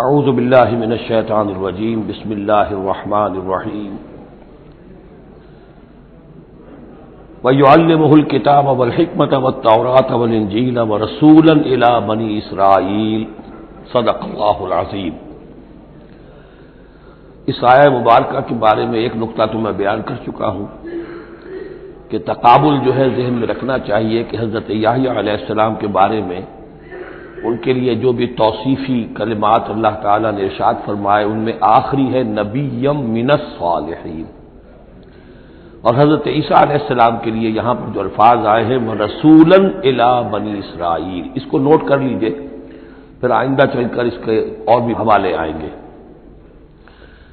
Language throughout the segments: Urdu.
اعوذ باللہ من الشیطان الرجیم بسم اللہ الرحمن الرحیم وَيُعَلِّمُهُ الْكِتَابَ وَالْحِكْمَةَ وَالتَّوْرَاةَ وَالْإِنْجِيلَ وَرَسُولًا إِلَى بَنِي إِسْرَائِيلَ صدق اللہ العظیم۔ اس آیہ مبارکہ کے بارے میں ایک نقطہ تو میں بیان کر چکا ہوں کہ تقابل جو ہے ذہن میں رکھنا چاہیے کہ حضرت یحییٰ علیہ السلام کے بارے میں ان کے لیے جو بھی توصیفی کلمات اللہ تعالیٰ نے ارشاد فرمائے ان میں آخری ہے نبیم من الصالحین، اور حضرت عیسیٰ علیہ السلام کے لیے یہاں پر جو الفاظ آئے ہیں رسولاً الی بنی اسرائیل، اس کو نوٹ کر لیجئے، پھر آئندہ چل کر اس کے اور بھی حوالے آئیں گے۔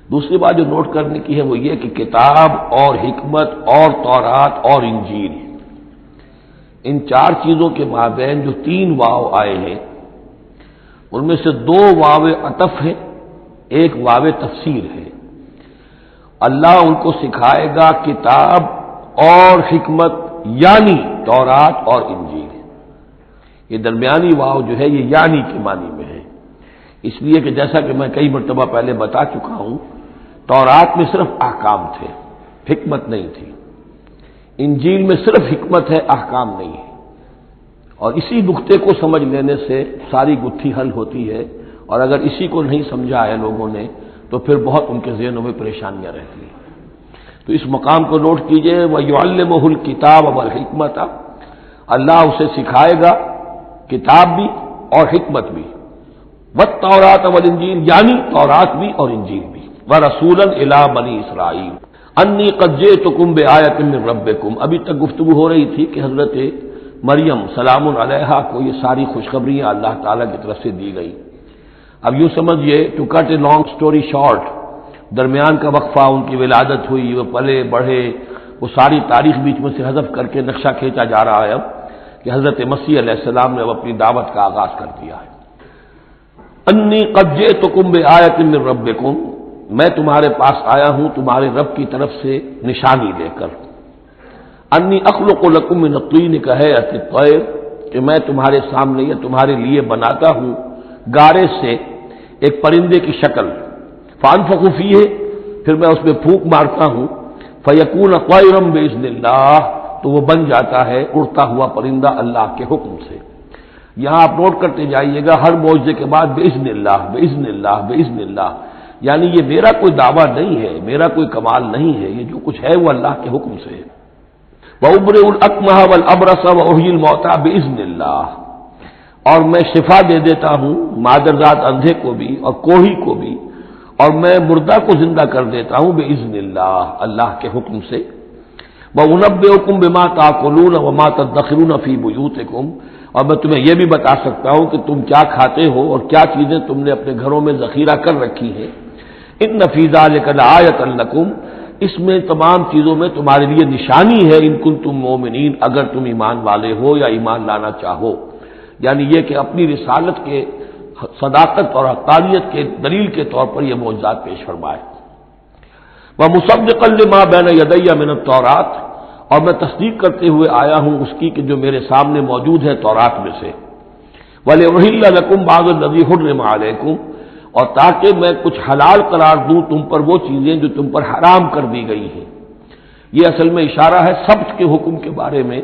دوسری بات جو نوٹ کرنے کی ہے وہ یہ کہ کتاب اور حکمت اور تورات اور انجیل، ان چار چیزوں کے مابین جو تین واو آئے ہیں ان میں سے دو واو عطف ہے، ایک واو تفسیر ہے۔ اللہ ان کو سکھائے گا کتاب اور حکمت، یعنی تورات اور انجیل۔ یہ درمیانی واو جو ہے یہ یعنی کے معنی میں ہے، اس لیے کہ جیسا کہ میں کئی مرتبہ پہلے بتا چکا ہوں، تورات میں صرف احکام تھے، حکمت نہیں تھی۔ انجیل میں صرف حکمت ہے، احکام نہیں ہے، اور اسی نقطے کو سمجھ لینے سے ساری گتھی حل ہوتی ہے، اور اگر اسی کو نہیں سمجھا ہے لوگوں نے تو پھر بہت ان کے ذہنوں میں پریشانیاں رہتی ہیں۔ تو اس مقام کو نوٹ کیجئے، وَيُعَلِّمُهُ الْكِتَابَ وَالْحِكْمَةَ، اللہ اسے سکھائے گا کتاب بھی اور حکمت بھی، وَالتَّوْرَاةَ وَالْإِنْجِيلَ، یعنی تورات بھی اور انجیل بھی، وَرَسُولًا إِلَى بَنِي إِسْرَائِيلَ انی قد جئتکم بآیۃ من ربکم۔ ابھی تک گفتگو ہو رہی تھی کہ حضرت مریم سلام علیہا کو یہ ساری خوشخبریاں اللہ تعالیٰ کی طرف سے دی گئی۔ اب یوں سمجھیے، to cut a long story short, درمیان کا وقفہ، ان کی ولادت ہوئی، وہ پلے بڑھے، وہ ساری تاریخ بیچ میں سے حذف کر کے نقشہ کھینچا جا رہا ہے اب کہ حضرت مسیح علیہ السلام نے اب اپنی دعوت کا آغاز کر دیا ہے۔ انی قد جئتکم بآیۃ من ربکم، میں تمہارے پاس آیا ہوں تمہارے رب کی طرف سے نشانی لے کر۔ انی اخلق لکم من الطین کہیئۃ الطیر، کہ میں تمہارے سامنے یا تمہارے لیے بناتا ہوں گارے سے ایک پرندے کی شکل، فانفخ فیہ، پھر میں اس میں پھونک مارتا ہوں، فیکون طیرا باذن اللہ، تو وہ بن جاتا ہے اڑتا ہوا پرندہ اللہ کے حکم سے۔ یہاں آپ نوٹ کرتے جائیے گا، ہر معجزے کے بعد باذن اللہ باذن اللہ باذن اللہ، یعنی یہ میرا کوئی دعویٰ نہیں ہے، میرا کوئی کمال نہیں ہے، یہ جو کچھ ہے وہ اللہ کے حکم سے ہے۔ وَأُبْرِئُ الْأَكْمَحَ وَالْأَبْرَصَ وَأُحْيِي الْمَوْتَىٰ بِإِذْنِ اللَّهِ، اور میں شفا دے دیتا ہوں مادرزاد اندھے کو بھی اور کوڑھی کو بھی، اور میں مردہ کو زندہ کر دیتا ہوں بِإِذْنِ اللَّهِ، اللہ کے حکم سے۔ وَأُنَبِّئُكُم بِمَا تَأْكُلُونَ وَمَا تَدَّخِرُونَ فِي بُيُوتِكُم، اور میں تمہیں یہ بھی بتا سکتا ہوں کہ تم کیا کھاتے ہو اور کیا چیزیں تم نے اپنے گھروں میں ذخیرہ کر رکھی ہیں۔ ان فی ذلک لآیۃ لکم، اس میں تمام چیزوں میں تمہارے لیے نشانی ہے، ان کنتم مؤمنین، اگر تم ایمان والے ہو یا ایمان لانا چاہو، یعنی یہ کہ اپنی رسالت کے صداقت اور حقانیت کے دلیل کے طور پر یہ معجزات پیش فرمائے۔ ومصدقا لما بین یدی من التوراۃ، اور میں تصدیق کرتے ہوئے آیا ہوں اس کی کہ جو میرے سامنے موجود ہے تورات میں سے۔ وَلِأُحِلَّ لَكُمْ بَعْضَ الَّذِي حُرِّمَ عَلَيْكُمْ، اور تاکہ میں کچھ حلال قرار دوں تم پر وہ چیزیں جو تم پر حرام کر دی گئی ہیں۔ یہ اصل میں اشارہ ہے سبت کے حکم کے بارے میں،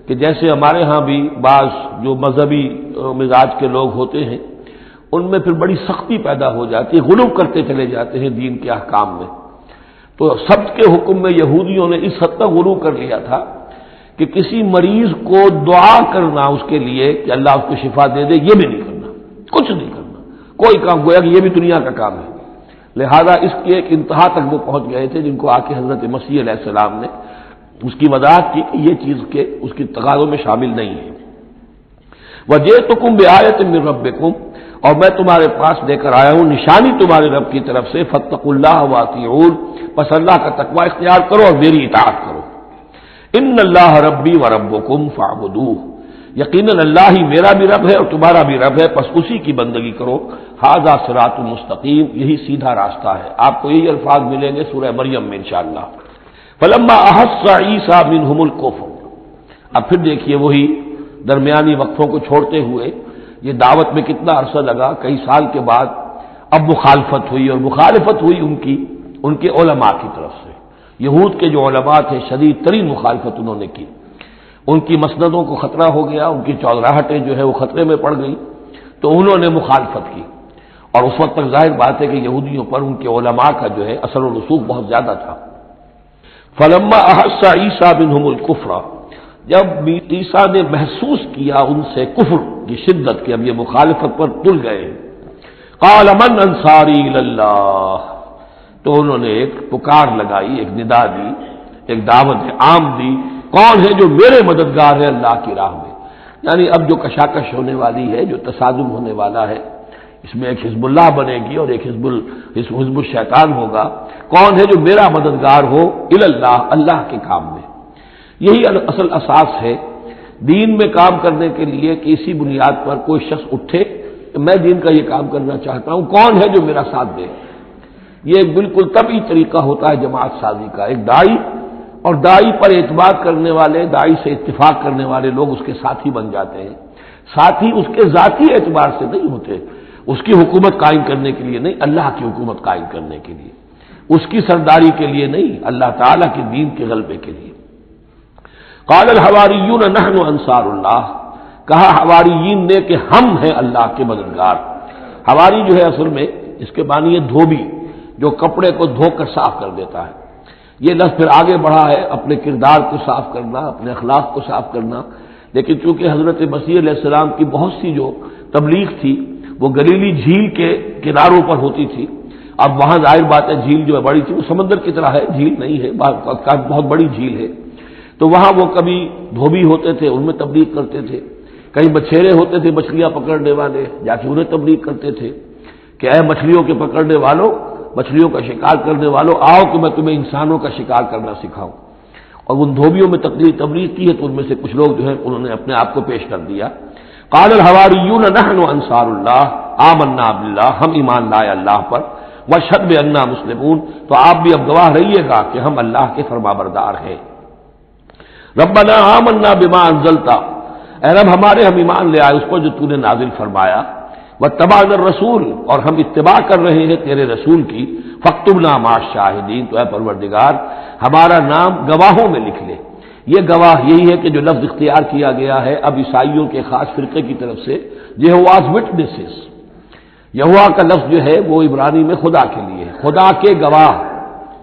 کہ جیسے ہمارے ہاں بھی بعض جو مذہبی مزاج کے لوگ ہوتے ہیں ان میں پھر بڑی سختی پیدا ہو جاتی ہے، غلو کرتے چلے جاتے ہیں دین کے احکام میں۔ تو سبت کے حکم میں یہودیوں نے اس حد تک غلو کر لیا تھا کہ کسی مریض کو دعا کرنا اس کے لیے کہ اللہ اس کو شفا دے دے، یہ بھی نہیں کرنا، کچھ نہیں کرنا، کوئی کام، گویا کہ یہ بھی دنیا کا کام ہے۔ لہذا اس کی ایک انتہا تک وہ پہنچ گئے تھے جن کو آ کے حضرت مسیح علیہ السلام نے اس کی وضاحت کی کہ یہ چیز کے اس کی تقاضوں میں شامل نہیں ہے۔ وَجِئْتُكُم بِآیَةٍ مِّن رَبِّكُمْ، اور میں تمہارے پاس لے کر آیا ہوں نشانی تمہارے رب کی طرف سے، فَاتَّقُوا اللَّهَ وَأَطِیعُونِ، پس اللہ کا تقوی اختیار کرو اور میری اطاعت کرو۔ اِنَّ اللَّهَ رَبِّي وَرَبُّكُمْ فَاعْبُدُوهُ، یقیناً اللہ ہی میرا بھی رب ہے اور تمہارا بھی رب ہے، پس اسی کی بندگی کرو۔ ھذا صراط مستقیم، یہی سیدھا راستہ ہے۔ آپ کو یہی الفاظ ملیں گے سورہ مریم میں انشاءاللہ۔ فلما احس عیسیٰ منہم الکفر، اب پھر دیکھیے وہی درمیانی وقفوں کو چھوڑتے ہوئے یہ دعوت میں کتنا عرصہ لگا، کئی سال کے بعد اب مخالفت ہوئی، اور مخالفت ہوئی ان کے علماء کی طرف سے۔ یہود کے جو علماء تھے شدید ترین مخالفت انہوں نے کی، ان کی مسندوں کو خطرہ ہو گیا، ان کی چودراہٹیں جو ہے وہ خطرے میں پڑ گئی، تو انہوں نے مخالفت کی۔ اور اس وقت تک ظاہر بات ہے کہ یہودیوں پر ان کے علماء کا جو ہے اثر و رسوخ بہت زیادہ تھا۔ فلما احس عیسیٰ منہم الکفر، جب عیسیٰ نے محسوس کیا ان سے کفر کی شدت کہ اب یہ مخالفت پر تل گئے، قال من انصاری اللہ، تو انہوں نے ایک پکار لگائی، ایک ندا دی، ایک دعوت عام دی، کون ہے جو میرے مددگار ہے اللہ کی راہ میں؟ یعنی اب جو کشاکش ہونے والی ہے، جو تصادم ہونے والا ہے، اس میں ایک حزب اللہ بنے گی اور ایک حزب الشیطان ہوگا، کون ہے جو میرا مددگار ہو اللہ، اللہ کے کام میں۔ یہی اصل اساس ہے دین میں کام کرنے کے لیے کہ اسی بنیاد پر کوئی شخص اٹھے کہ میں دین کا یہ کام کرنا چاہتا ہوں، کون ہے جو میرا ساتھ دے۔ یہ ایک بالکل طبعی طریقہ ہوتا ہے جماعت سازی کا، ایک داعی اور داعی پر اعتماد کرنے والے، داعی سے اتفاق کرنے والے لوگ اس کے ساتھی بن جاتے ہیں۔ ساتھی اس کے ذاتی اعتبار سے نہیں ہوتے، اس کی حکومت قائم کرنے کے لیے نہیں، اللہ کی حکومت قائم کرنے کے لیے، اس کی سرداری کے لیے نہیں، اللہ تعالیٰ کے دین کے غلبے کے لیے۔ قال الحواریون نحن انصار اللہ، کہا حواریین نے کہ ہم ہیں اللہ کے مددگار۔ حواری جو ہے اصل میں اس کے معنی ہے دھوبی، جو کپڑے کو دھو کر صاف کر دیتا ہے۔ یہ لفظ پھر آگے بڑھا ہے اپنے کردار کو صاف کرنا، اپنے اخلاق کو صاف کرنا، لیکن چونکہ حضرت مسیح علیہ السلام کی بہت سی جو تبلیغ تھی وہ گلیلی جھیل کے کناروں پر ہوتی تھی۔ اب وہاں ظاہر بات ہے جھیل جو ہے بڑی تھی، وہ سمندر کی طرح ہے، جھیل نہیں ہے، بہت بڑی جھیل ہے، تو وہاں وہ کبھی دھوبی ہوتے تھے، ان میں تبلیغ کرتے تھے، کہیں بچھیرے ہوتے تھے مچھلیاں پکڑنے والے، جا کے انہیں تبلیغ کرتے تھے کہ اے مچھلیوں کے پکڑنے والوں، مچھلیوں کا شکار کرنے والوں، آؤ کہ میں تمہیں انسانوں کا شکار کرنا سکھاؤں۔ اور ان دھوبیوں میں تبلیغ کی ہے، تو ان میں سے کچھ لوگ جو ہے انہوں نے اپنے آپ کو پیش کر دیا۔ قال الحواریون نحن انصار اللہ آمنا باللہ، ہم ایمان لائے اللہ پر، واشہد بأننا مسلمون، تو آپ بھی اب گواہ رہیے گا کہ ہم اللہ کے فرمانبردار ہیں۔ ربنا آمنا بما انزلت، اے رب ہمارے ہم ایمان لے آئے اس پر جو تو نے نازل فرمایا، واتبعنا الرسول، اور ہم اتباع کر رہے ہیں تیرے رسول کی، فاکتبنا مع الشاہدین، تو اے پروردگار ہمارا نام گواہوں میں لکھ لے۔ یہ گواہ یہی ہے کہ جو لفظ اختیار کیا گیا ہے اب عیسائیوں کے خاص فرقے کی طرف سے، یہواز وٹنسز، یہوا کا لفظ جو ہے وہ عبرانی میں خدا کے لیے ہے، خدا کے گواہ،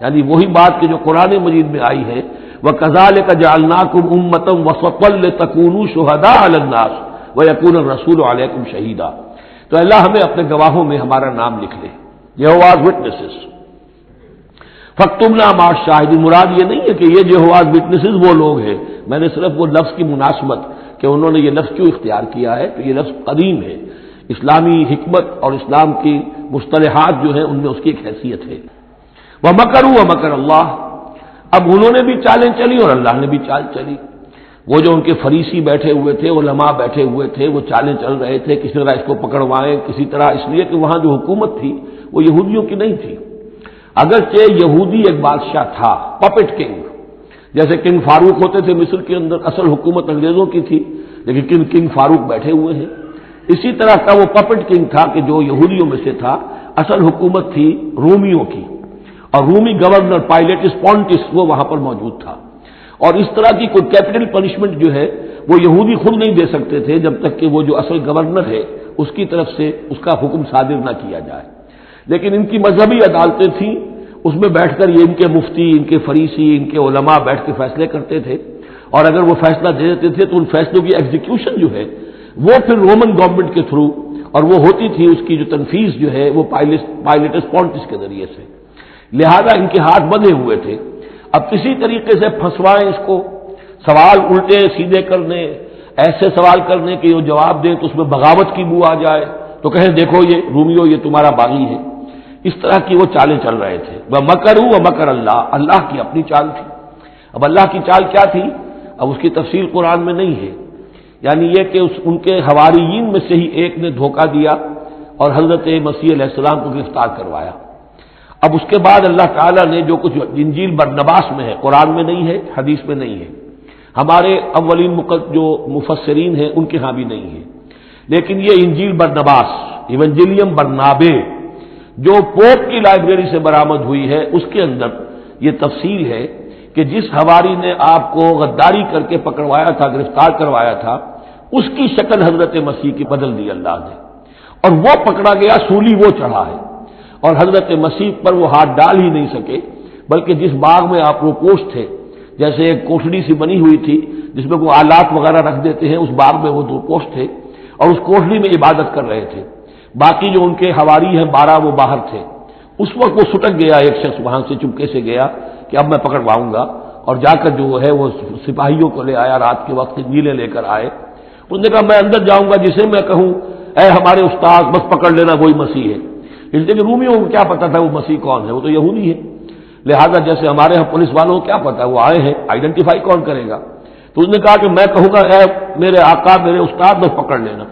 یعنی وہی بات کہ جو قرآن مجید میں آئی ہے، وَكَذَلِكَ جَعَلْنَاكُمْ أُمَّةً وَسَطًا لِتَكُونُوا شُهَدَاءَ عَلَى النَّاسِ وَيَكُونَ الرَّسُولُ عَلَيْكُمْ شَهِيدًا، تو اللہ ہمیں اپنے گواہوں میں ہمارا نام لکھ لے، یہواز وٹنسز۔ فاکتبنا مع الشاہدین، مراد یہ نہیں ہے کہ یہ یہواز وٹنسز وہ لوگ ہیں، میں نے صرف وہ لفظ کی مناسبت کہ انہوں نے یہ لفظ کیوں اختیار کیا ہے، تو یہ لفظ قدیم ہے، اسلامی حکمت اور اسلام کی مصطلحات جو ہیں ان میں اس کی ایک حیثیت ہے۔ وَمَكَرُوا وَمَكَرَ اللَّهُ، اب انہوں نے بھی چالیں چلی اور اللہ نے بھی چال چلی۔ وہ جو ان کے فریسی بیٹھے ہوئے تھے، علماء بیٹھے ہوئے تھے، وہ چالیں چل رہے تھے کسی طرح اس کو پکڑوائیں، کسی طرح، اس لیے کہ وہاں جو حکومت تھی وہ یہودیوں کی نہیں تھی، اگرچہ یہودی ایک بادشاہ تھا، پپٹ کنگ، جیسے کنگ فاروق ہوتے تھے مصر کے اندر، اصل حکومت انگریزوں کی تھی، لیکن کنگ فاروق بیٹھے ہوئے ہیں، اسی طرح کا وہ پپٹ کنگ تھا کہ جو یہودیوں میں سے تھا، اصل حکومت تھی رومیوں کی، اور رومی گورنر پائلیٹس پونٹس وہ وہاں پر موجود تھا، اور اس طرح کی کوئی کیپٹل پنشمنٹ جو ہے وہ یہودی خود نہیں دے سکتے تھے جب تک کہ وہ جو اصل گورنر ہے اس کی طرف سے اس کا حکم صادر نہ کیا جائے، لیکن ان کی مذہبی عدالتیں تھیں، اس میں بیٹھ کر یہ ان کے مفتی، ان کے فریسی، ان کے علماء بیٹھ کے فیصلے کرتے تھے، اور اگر وہ فیصلہ دے دیتے تھے تو ان فیصلوں کی ایگزیکیوشن جو ہے وہ پھر رومن گورنمنٹ کے تھرو، اور وہ ہوتی تھی اس کی جو تنفیذ جو ہے وہ پائلیٹس پونٹس کے ذریعے سے، لہذا ان کے ہاتھ بندھے ہوئے تھے۔ اب کسی طریقے سے پھنسوائیں اس کو، سوال الٹے سیدھے کرنے، ایسے سوال کرنے کہ وہ جواب دیں تو اس میں بغاوت کی بو آ جائے، تو کہیں دیکھو یہ رومیو یہ تمہارا باغی ہے، اس طرح کی وہ چالیں چل رہے تھے۔ وَمَكَرُوا وَمَكَرَ اللَّهُ، اللہ کی اپنی چال تھی۔ اب اللہ کی چال کیا تھی، اب اس کی تفصیل قرآن میں نہیں ہے، یعنی یہ کہ ان کے حواریین میں سے ہی ایک نے دھوکہ دیا اور حضرت مسیح علیہ السلام کو گرفتار کروایا۔ اب اس کے بعد اللہ تعالیٰ نے جو کچھ انجیل برنباس میں ہے، قرآن میں نہیں ہے، حدیث میں نہیں ہے، ہمارے اولین جو مفسرین ہیں ان کے ہاں بھی نہیں ہے، لیکن یہ انجیل برنباس، ایونجیلیم برنابے، جو پوپ کی لائبریری سے برآمد ہوئی ہے اس کے اندر یہ تفصیل ہے کہ جس حواری نے آپ کو غداری کر کے پکڑوایا تھا، گرفتار کروایا تھا، اس کی شکل حضرت مسیح کی بدل دی اللہ نے، اور وہ پکڑا گیا، سولی وہ چڑھا ہے، اور حضرت مسیح پر وہ ہاتھ ڈال ہی نہیں سکے، بلکہ جس باغ میں آپ روپوش تھے، جیسے ایک کوٹڑی سی بنی ہوئی تھی جس میں کوئی آلات وغیرہ رکھ دیتے ہیں، اس باغ میں وہ روپوش تھے اور اس کوٹڑی میں عبادت کر رہے تھے، باقی جو ان کے حواری ہیں 12 وہ باہر تھے۔ اس وقت وہ سٹک گیا، ایک شخص وہاں سے چپکے سے گیا کہ اب میں پکڑواؤں گا، اور جا کر جو ہے وہ سپاہیوں کو لے آیا، رات کے وقت نیلے لے کر آئے، انہوں نے کہا میں اندر جاؤں گا، جسے میں کہوں اے ہمارے استاد بس پکڑ لینا وہی مسیح ہے، اس لیے کہ رومیوں کو کیا پتا تھا وہ مسیح کون ہے، وہ تو یہودی ہے، لہذا جیسے ہمارے ہاں پولیس والوں کو کیا پتا وہ آئے ہیں، آئیڈینٹیفائی کون کرے گا، تو اس نے کہا کہ میں کہوں گا اے میرے آقا میرے استاد بس پکڑ لینا۔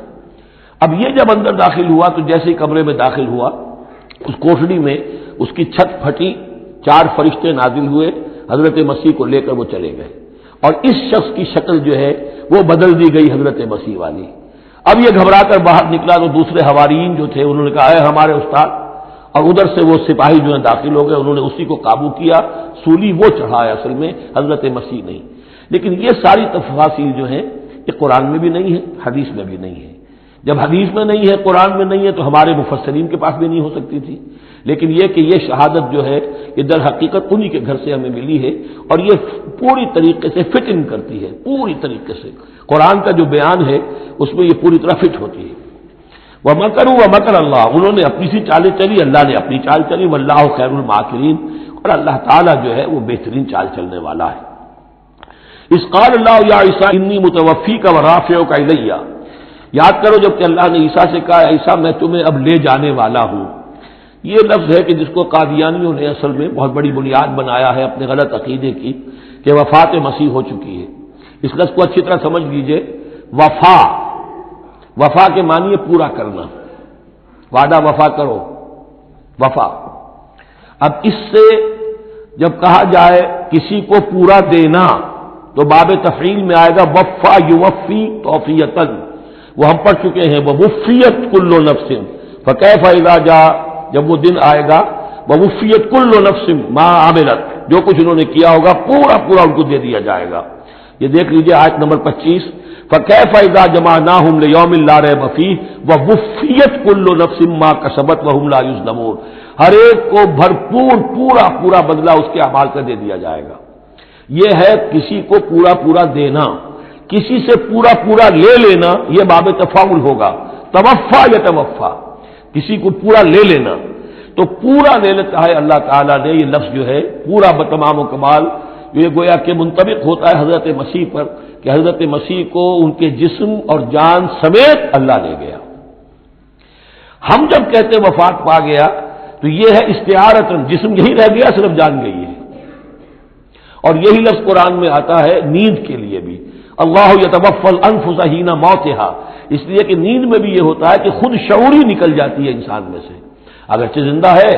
اب یہ جب اندر داخل ہوا تو جیسے ہی کمرے میں داخل ہوا، اس کوٹڑی میں اس کی چھت پھٹی، 4 فرشتے نازل ہوئے، حضرت مسیح کو لے کر وہ چلے گئے، اور اس شخص کی شکل جو ہے وہ بدل دی گئی حضرت مسیح والی۔ اب یہ گھبرا کر باہر نکلا تو دوسرے حواریین جو تھے انہوں نے کہا اے ہمارے استاد، اور ادھر سے وہ سپاہی جو ہیں داخل ہو گئے، انہوں نے اسی کو قابو کیا، سولی وہ چڑھا ہے اصل میں، حضرت مسیح نہیں۔ لیکن یہ ساری تفاصیل جو ہیں یہ قرآن میں بھی نہیں ہے، حدیث میں بھی نہیں ہے۔ جب حدیث میں نہیں ہے، قرآن میں نہیں ہے، تو ہمارے مفسرین کے پاس بھی نہیں ہو سکتی تھی، لیکن یہ کہ یہ شہادت جو ہے یہ در حقیقت انہی کے گھر سے ہمیں ملی ہے، اور یہ پوری طریقے سے فٹ ان کرتی ہے، پوری طریقے سے قرآن کا جو بیان ہے اس میں یہ پوری طرح فٹ ہوتی ہے۔ وَمَكَرُوا وَمَكَرَ اللَّهُ، انہوں نے اپنی سی چالیں چلی، اللہ نے اپنی چال چلی، وَاللَّهُ خَيْرُ الْمَاكِرِينَ، اور اللہ تعالیٰ جو ہے وہ بہترین چال چلنے والا ہے۔ اِذْ قَالَ اللَّهُ يَا عِيسَىٰ إِنِّي مُتَوَفِّيكَ وَرَافِعُكَ إِلَيَّ، یاد کرو جب کہ اللہ نے عیسیٰ سے کہا عیسیٰ میں تمہیں اب لے جانے والا ہوں، یہ لفظ ہے کہ جس کو قادیانیوں نے اصل میں بہت بڑی بنیاد بنایا ہے اپنے غلط عقیدے کی، کہ وفات مسیح ہو چکی ہے۔ اس لفظ کو اچھی طرح سمجھ لیجئے، وفا، وفا کے معنی ہے پورا کرنا، وعدہ وفا کرو، وفا۔ اب اس سے جب کہا جائے کسی کو پورا دینا تو باب تفعیل میں آئے گا وفا یوفی توفیتن، وہ ہم پڑھ چکے ہیں، ووفیت کل نفس فکیف اذا جاء، جب وہ دن آئے گا ووفیت کل نفس ما عملت، جو کچھ انہوں نے کیا ہوگا پورا پورا ان کو دے دیا جائے گا۔ یہ دیکھ لیجئے آیت نمبر 25، فکیف اذا جمعناہم لیوم لا ریب فیہ ووفیت کل نفس ما کسبت وہم لا یظلمون، ہر ایک کو بھرپور پورا پورا بدلہ اس کے اعمال کا دے دیا جائے گا۔ یہ ہے کسی کو پورا پورا دینا، کسی سے پورا پورا لے لینا یہ باب تفاعل ہوگا، توفا یا توفا، کسی کو پورا لے لینا، تو پورا لے لیتا ہے اللہ تعالیٰ نے، یہ لفظ جو ہے پورا بتمام و کمال، یہ گویا کہ منطبق ہوتا ہے حضرت مسیح پر، کہ حضرت مسیح کو ان کے جسم اور جان سمیت اللہ لے گیا۔ ہم جب کہتے وفات پا گیا تو یہ ہے استعارتاً، جسم یہی رہ گیا صرف جان گئی ہے، اور یہی لفظ قرآن میں آتا ہے نیند کے لیے بھی، اللہ یتوفی الانفس حین موتہا، اس لیے کہ نیند میں بھی یہ ہوتا ہے کہ خود شعوری نکل جاتی ہے انسان میں سے، اگرچہ زندہ ہے،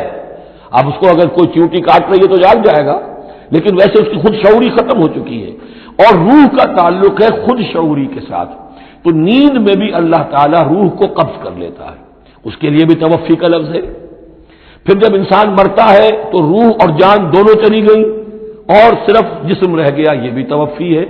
اب اس کو اگر کوئی چیوٹی کاٹ رہی ہے تو جاگ جائے گا، لیکن ویسے اس کی خود شعوری ختم ہو چکی ہے، اور روح کا تعلق ہے خود شعوری کے ساتھ، تو نیند میں بھی اللہ تعالیٰ روح کو قبض کر لیتا ہے، اس کے لیے بھی توفی کا لفظ ہے۔ پھر جب انسان مرتا ہے تو روح اور جان دونوں چلی گئی اور صرف جسم رہ گیا، یہ بھی توفی ہے۔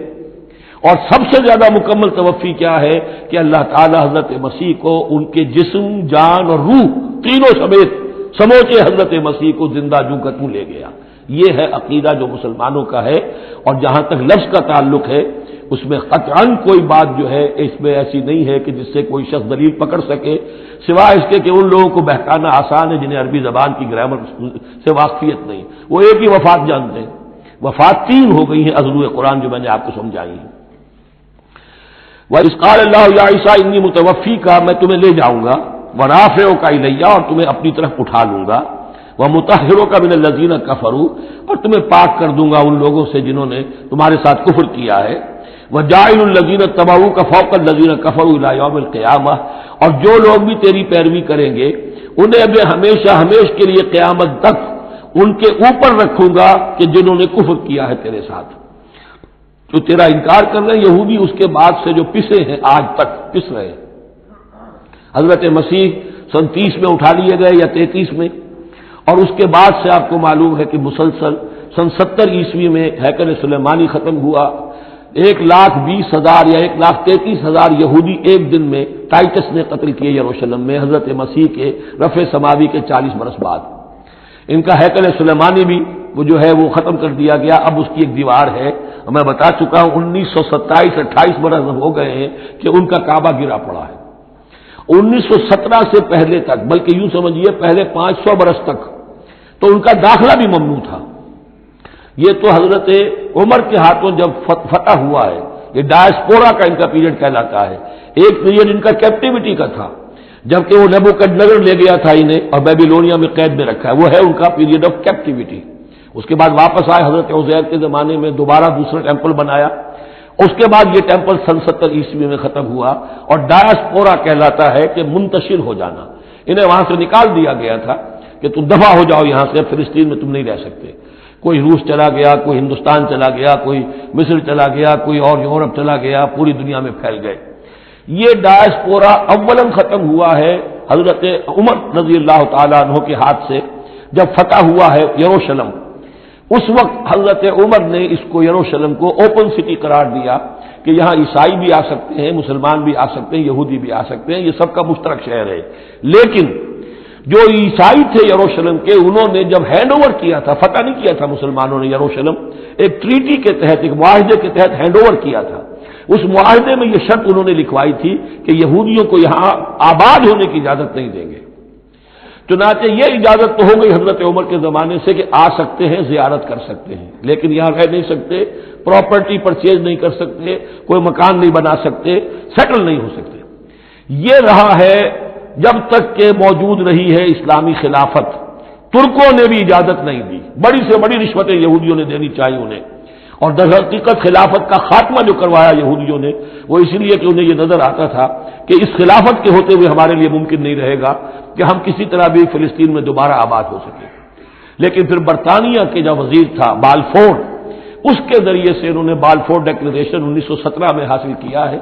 اور سب سے زیادہ مکمل توفی کیا ہے کہ اللہ تعالیٰ حضرت مسیح کو ان کے جسم، جان اور روح تینوں سمیت سموچے حضرت مسیح کو زندہ جو کا تو لے گیا۔ یہ ہے عقیدہ جو مسلمانوں کا ہے، اور جہاں تک لفظ کا تعلق ہے اس میں قطعاً کوئی بات جو ہے اس میں ایسی نہیں ہے کہ جس سے کوئی شخص دلیل پکڑ سکے، سوائے اس کے کہ ان لوگوں کو بہکانا آسان ہے جنہیں عربی زبان کی گرامر سے واقفیت نہیں، وہ ایک ہی وفات جانتے ہیں۔ وفات 3 ہو گئی ہیں اضروء قرآن جو میں نے آپ کو سمجھائی ہے۔ وَإِذْ قَالَ اللَّهُ يَا عِيسَىٰ إِنِّي مُتَوَفِّيكَ، میں تمہیں لے جاؤں گا، وَرَافِعُكَ إِلَيَّ، اور تمہیں اپنی طرف اٹھا لوں گا، وَمُطَهِّرُكَ مِنَ الَّذِينَ كَفَرُوا، اور تمہیں پاک کر دوں گا ان لوگوں سے جنہوں نے تمہارے ساتھ کفر کیا ہے، وَجَاعِلُ الَّذِينَ اتَّبَعُوكَ فَوْقَ الَّذِينَ كَفَرُوا إِلَىٰ يَوْمِ الْقِيَامَةِ، اور جو لوگ بھی تیری پیروی کریں گے انہیں اب ہمیشہ ہمیش کے لیے قیامت تک ان کے اوپر رکھوں گا کہ جنہوں نے کفر کیا ہے تیرے ساتھ، جو تیرا انکار کر رہے ہیں یہودی، اس کے بعد سے جو پسے ہیں آج تک پس رہے ہیں۔ حضرت مسیح سن 30 میں اٹھا لیے گئے یا 33 میں، اور اس کے بعد سے آپ کو معلوم ہے کہ مسلسل سن 70 عیسوی میں ہیکل سلیمانی ختم ہوا، 1,20,000 یا 1,33,000 یہودی ایک دن میں ٹائٹس نے قتل کیے یروشلم میں حضرت مسیح کے رفع سماوی کے 40 برس بعد۔ ان کا ہیکل سلیمانی بھی وہ جو ہے وہ ختم کر دیا گیا، اب اس کی ایک دیوار ہے، میں بتا چکا ہوں 1927-28 برس ہو گئے ہیں کہ ان کا کعبہ گرا پڑا ہے۔ 1917 سے پہلے تک، بلکہ یوں سمجھیے پہلے 500 برس تک تو ان کا داخلہ بھی ممنوع تھا۔ یہ تو حضرت عمر کے ہاتھوں جب فتح ہوا ہے، یہ ڈائسپورا کا ان کا پیریڈ کہلاتا ہے۔ ایک پیریڈ ان کا کیپٹیوٹی کا تھا، جبکہ وہ نیبوکڈنیزر لے گیا تھا انہیں اور بیبیلونیا میں قید میں رکھا ہے، وہ ہے ان کا پیریڈ آف کیپٹیوٹی۔ اس کے بعد واپس آئے حضرت عزیر کے زمانے میں، دوبارہ دوسرا ٹیمپل بنایا، اس کے بعد یہ ٹیمپل سن 70 عیسوی میں ختم ہوا، اور ڈائسپورا کہلاتا ہے کہ منتشر ہو جانا۔ انہیں وہاں سے نکال دیا گیا تھا کہ تم دفع ہو جاؤ یہاں سے، فلسطین میں تم نہیں رہ سکتے۔ کوئی روس چلا گیا، کوئی ہندوستان چلا گیا، کوئی مصر چلا گیا، کوئی اور یورپ چلا گیا، پوری دنیا میں پھیل گئے۔ یہ ڈائسپورا اولاً ختم ہوا ہے حضرت عمر رضی اللہ تعالیٰ عنہ کے ہاتھ سے، جب فتح ہوا ہے یروشلم۔ اس وقت حضرت عمر نے اس کو یروشلم کو اوپن سٹی قرار دیا کہ یہاں عیسائی بھی آ سکتے ہیں، مسلمان بھی آ سکتے ہیں، یہودی بھی آ سکتے ہیں، یہ سب کا مشترک شہر ہے۔ لیکن جو عیسائی تھے یروشلم کے، انہوں نے جب ہینڈ اوور کیا تھا، فتح نہیں کیا تھا مسلمانوں نے یروشلم، ایک ٹریٹی کے تحت، ایک معاہدے کے تحت ہینڈ اوور کیا تھا۔ اس معاہدے میں یہ شرط انہوں نے لکھوائی تھی کہ یہودیوں کو یہاں آباد ہونے کی اجازت نہیں دیں گے۔ چنانچہ یہ اجازت تو ہو گئی حضرت عمر کے زمانے سے کہ آ سکتے ہیں، زیارت کر سکتے ہیں، لیکن یہاں رہ نہیں سکتے، پراپرٹی پرچیز نہیں کر سکتے، کوئی مکان نہیں بنا سکتے، سیٹل نہیں ہو سکتے۔ یہ رہا ہے جب تک کہ موجود رہی ہے اسلامی خلافت۔ ترکوں نے بھی اجازت نہیں دی، بڑی سے بڑی رشوتیں یہودیوں نے دینی چاہیے انہیں، اور در حقیقت خلافت کا خاتمہ جو کروایا یہودیوں نے، وہ اس لیے کہ انہیں یہ نظر آتا تھا کہ اس خلافت کے ہوتے ہوئے ہمارے لیے ممکن نہیں رہے گا کہ ہم کسی طرح بھی فلسطین میں دوبارہ آباد ہو سکیں۔ لیکن پھر برطانیہ کے جو وزیر تھا بالفور، اس کے ذریعے سے انہوں نے بالفور ڈیکلریشن 1917 میں حاصل کیا ہے،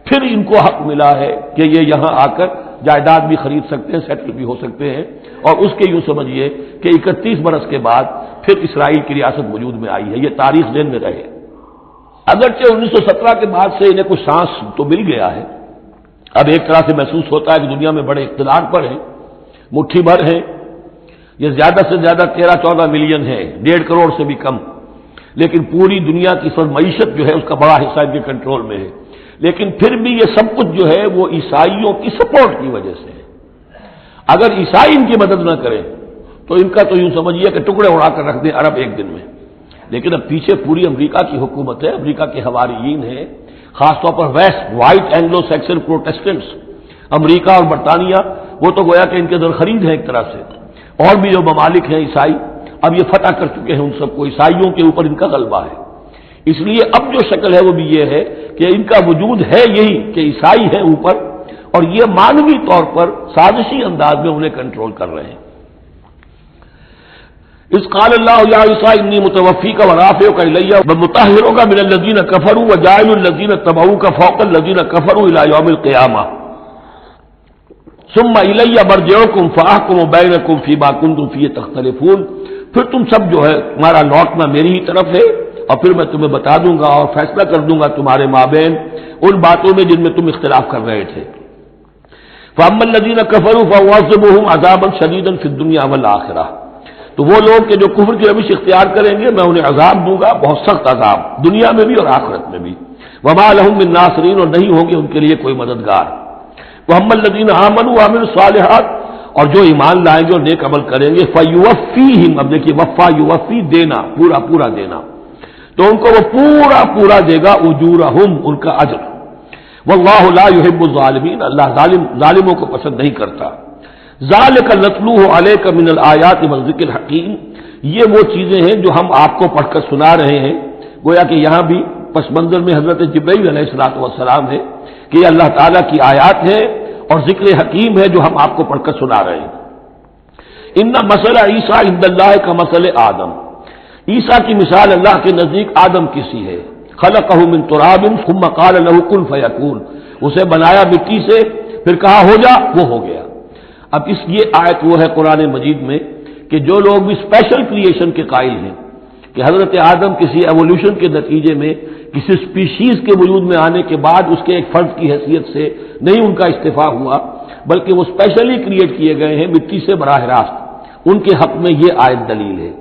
پھر ان کو حق ملا ہے کہ یہ یہاں آ کر جائیداد بھی خرید سکتے ہیں، سیٹل بھی ہو سکتے ہیں، اور اس کے یوں سمجھیے کہ 31 برس کے بعد پھر اسرائیل کی ریاست وجود میں آئی ہے۔ یہ تاریخ ذہن میں رہے۔ اگرچہ 1917 کے بعد سے انہیں کچھ سانس تو مل گیا ہے، اب ایک طرح سے محسوس ہوتا ہے کہ دنیا میں بڑے اقتدار پر ہیں، مٹھی بھر ہیں، یہ زیادہ سے زیادہ 13-14 ملین ہے، 1.5 کروڑ سے بھی کم، لیکن پوری دنیا کی سب معیشت جو ہے اس کا بڑا حصہ ان کے کنٹرول میں ہے۔ لیکن پھر بھی یہ سب کچھ جو ہے وہ عیسائیوں کی سپورٹ کی وجہ سے ہے۔ اگر عیسائی ان کی مدد نہ کریں تو ان کا تو یوں سمجھیے کہ ٹکڑے اڑا کر رکھ دیں عرب ایک دن میں۔ لیکن اب پیچھے پوری امریکہ کی حکومت ہے، امریکہ کے حواریین ہیں، خاص طور پر west white Anglo Saxon Protestants, امریکہ اور برطانیہ، وہ تو گویا کہ ان کے در خرید ہے ایک طرح سے، اور بھی جو ممالک ہیں عیسائی اب یہ فتح کر چکے ہیں ان سب کو، عیسائیوں کے اوپر ان کا غلبہ ہے۔ اس لیے اب جو شکل ہے وہ بھی یہ ہے کہ ان کا وجود ہے یہی کہ عیسائی ہے اوپر، اور یہ مانوی طور پر سازشی انداز میں انہیں کنٹرول کر رہے ہیں۔ اذ قال اللہ یا عیسیٰ انی متوفیک ورافعک الی ومطہرک من الذین کفروا وجاعل الذین اتبعوک فوق الذین کفروا الی یوم القیامہ ثم الی مرجعکم فاحکم بینکم فیما کنتم فیہ تختلفون۔ پھر تم سب جو ہے تمہارا لوٹنا میری ہی طرف ہے، اور پھر میں تمہیں بتا دوں گا اور فیصلہ کر دوں گا تمہارے مابین ان باتوں میں جن میں تم اختلاف کر رہے تھے۔ فاما الذین کفروا فاعذبهم عذابا شدیدا فی الدنیا والآخرہ، تو وہ لوگ کہ جو کفر کی روش اختیار کریں گے میں انہیں عذاب دوں گا، بہت سخت عذاب، دنیا میں بھی اور آخرت میں بھی۔ وما لهم من ناصرین، اور نہیں ہوں گے ان کے لیے کوئی مددگار۔ واما الذین آمنوا وعملوا الصالحات، اور جو ایمان لائیں گے اور نیک عمل کریں گے، فیوفیہم، اب دیکھیے وفا یوفی دینا، پورا پورا دینا، تو ان کو وہ پورا پورا دے گا، اجورہم، ان کا اجر۔ واللہ لا یحب الظالمین، اللہ ظالموں کو پسند نہیں کرتا۔ ذالک نتلوہ علیک من الآیات والذکر الحکیم، یہ وہ چیزیں ہیں جو ہم آپ کو پڑھ کر سنا رہے ہیں، گویا کہ یہاں بھی پس منظر میں حضرت جبرائیل علیہ الصلوۃ والسلام ہے کہ یہ اللہ تعالیٰ کی آیات ہے اور ذکر حکیم ہے جو ہم آپ کو پڑھ کر سنا رہے ہیں۔ ان مثل عیسیٰ عند اللہ کا مثل آدم، عیسیٰ کی مثال اللہ کے نزدیک آدم کی سی ہے۔ خلقہ من تراب ثم قال له کن فیکون، اسے بنایا مٹی سے پھر کہا ہو جا، وہ ہو گیا۔ اب یہ آیت وہ ہے قرآن مجید میں کہ جو لوگ بھی اسپیشل کریشن کے قائل ہیں کہ حضرت آدم کسی ایوولوشن کے نتیجے میں کسی اسپیشیز کے وجود میں آنے کے بعد اس کے ایک فرد کی حیثیت سے نہیں ان کا استفاع ہوا، بلکہ وہ اسپیشلی کریٹ کیے گئے ہیں مٹی سے براہ راست، ان کے حق میں یہ آیت دلیل ہے۔